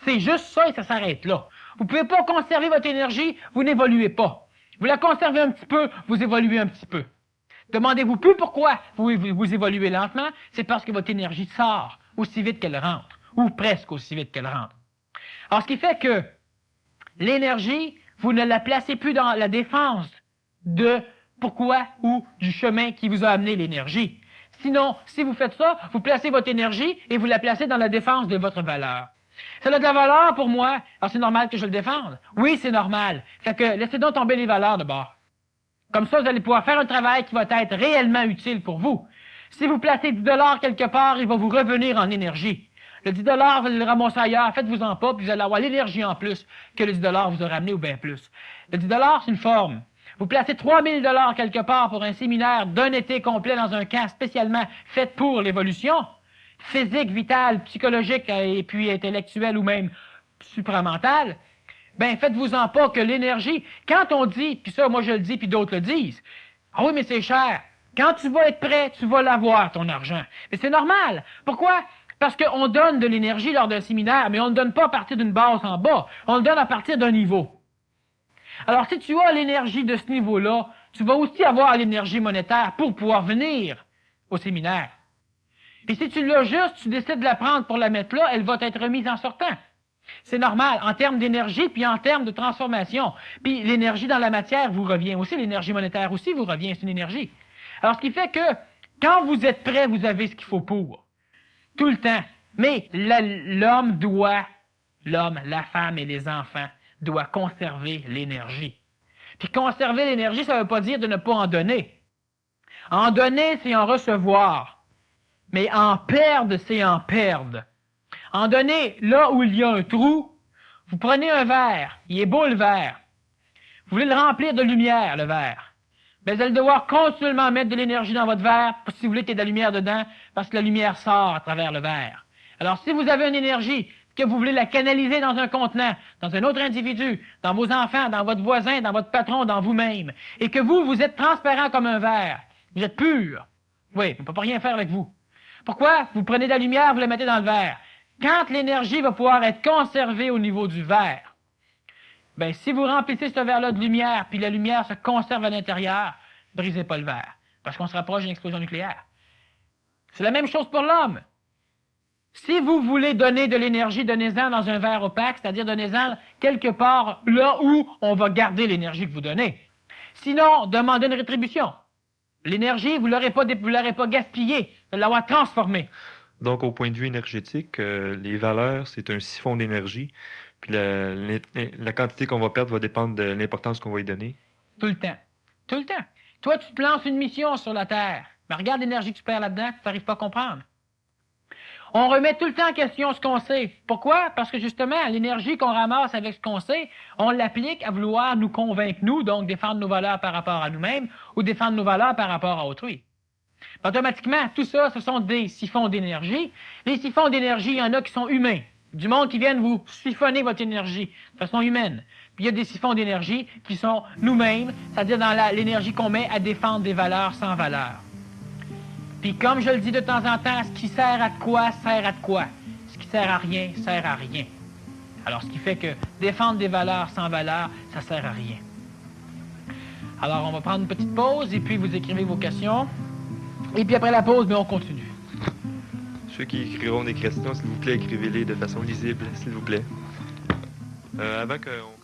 C'est juste ça et ça s'arrête là. Vous ne pouvez pas conserver votre énergie, vous n'évoluez pas. Vous la conservez un petit peu, vous évoluez un petit peu. Demandez-vous plus pourquoi vous évoluez lentement, c'est parce que votre énergie sort aussi vite qu'elle rentre, ou presque aussi vite qu'elle rentre. Alors, ce qui fait que l'énergie, vous ne la placez plus dans la défense de pourquoi ou du chemin qui vous a amené l'énergie. Sinon, si vous faites ça, vous placez votre énergie et vous la placez dans la défense de votre valeur. Ça a de la valeur pour moi, alors c'est normal que je le défende. Oui, c'est normal. Fait que laissez donc tomber les valeurs de bord. Comme ça, vous allez pouvoir faire un travail qui va être réellement utile pour vous. Si vous placez 10 $ quelque part, il va vous revenir en énergie. Le 10 $, vous allez le ramasser ailleurs, faites-vous-en pas, puis vous allez avoir l'énergie en plus que le 10 $ vous a ramené ou bien plus. Le 10 $, c'est une forme. Vous placez 3 000 $ quelque part pour un séminaire d'un été complet dans un camp spécialement fait pour l'évolution, physique, vitale, psychologique et puis intellectuelle ou même supramentale. Ben, faites-vous-en pas que l'énergie, quand on dit, puis ça, moi je le dis, puis d'autres le disent, ah oui, mais c'est cher. Quand tu vas être prêt, tu vas l'avoir, ton argent. Mais c'est normal. Pourquoi? Parce qu'on donne de l'énergie lors d'un séminaire, mais on ne donne pas à partir d'une base en bas. On le donne à partir d'un niveau. Alors, si tu as l'énergie de ce niveau-là, tu vas aussi avoir l'énergie monétaire pour pouvoir venir au séminaire. Et si tu l'as juste, tu décides de la prendre pour la mettre là, elle va être remise en sortant. C'est normal, en termes d'énergie, puis en termes de transformation. Puis l'énergie dans la matière vous revient aussi, l'énergie monétaire aussi vous revient, c'est une énergie. Alors, ce qui fait que, quand vous êtes prêt, vous avez ce qu'il faut pour. Tout le temps. Mais l'homme, la femme et les enfants, doit conserver l'énergie. Puis conserver l'énergie, ça ne veut pas dire de ne pas en donner. En donner, c'est en recevoir. Mais en perdre, c'est en perdre. En donner, là où il y a un trou, vous prenez un verre, il est beau le verre. Vous voulez le remplir de lumière, le verre. Ben, vous allez devoir continuellement mettre de l'énergie dans votre verre si vous voulez qu'il y ait de la lumière dedans, parce que la lumière sort à travers le verre. Alors, si vous avez une énergie, que vous voulez la canaliser dans un contenant, dans un autre individu, dans vos enfants, dans votre voisin, dans votre patron, dans vous-même, et que vous êtes transparent comme un verre, vous êtes pur, oui, on ne peut pas rien faire avec vous. Pourquoi? Vous prenez de la lumière, vous la mettez dans le verre. Quand l'énergie va pouvoir être conservée au niveau du verre, ben, si vous remplissez ce verre-là de lumière, puis la lumière se conserve à l'intérieur, brisez pas le verre, parce qu'on se rapproche d'une explosion nucléaire. C'est la même chose pour l'homme. Si vous voulez donner de l'énergie, donnez-en dans un verre opaque, c'est-à-dire donnez-en quelque part là où on va garder l'énergie que vous donnez. Sinon, demandez une rétribution. L'énergie, vous ne l'aurez pas gaspillée, vous l'avoir transformée. Donc, au point de vue énergétique, les valeurs, c'est un siphon d'énergie. Puis la quantité qu'on va perdre va dépendre de l'importance qu'on va y donner. Tout le temps. Tout le temps. Toi, tu te lances une mission sur la Terre. Mais regarde l'énergie que tu perds là-dedans, que tu n'arrives pas à comprendre. On remet tout le temps en question ce qu'on sait. Pourquoi? Parce que justement, l'énergie qu'on ramasse avec ce qu'on sait, on l'applique à vouloir nous convaincre, nous, donc défendre nos valeurs par rapport à nous-mêmes ou défendre nos valeurs par rapport à autrui. Automatiquement, tout ça, ce sont des siphons d'énergie. Les siphons d'énergie, il y en a qui sont humains. Du monde qui viennent vous siphonner votre énergie de façon humaine. Puis il y a des siphons d'énergie qui sont nous-mêmes, c'est-à-dire dans l'énergie qu'on met à défendre des valeurs sans valeur. Puis comme je le dis de temps en temps, ce qui sert à quoi, sert à quoi. Ce qui sert à rien, sert à rien. Alors ce qui fait que défendre des valeurs sans valeur, ça sert à rien. Alors on va prendre une petite pause et puis vous écrivez vos questions. Et puis après la pause, on continue. Ceux qui écriront des questions, s'il vous plaît, écrivez-les de façon lisible, s'il vous plaît. Avant qu'on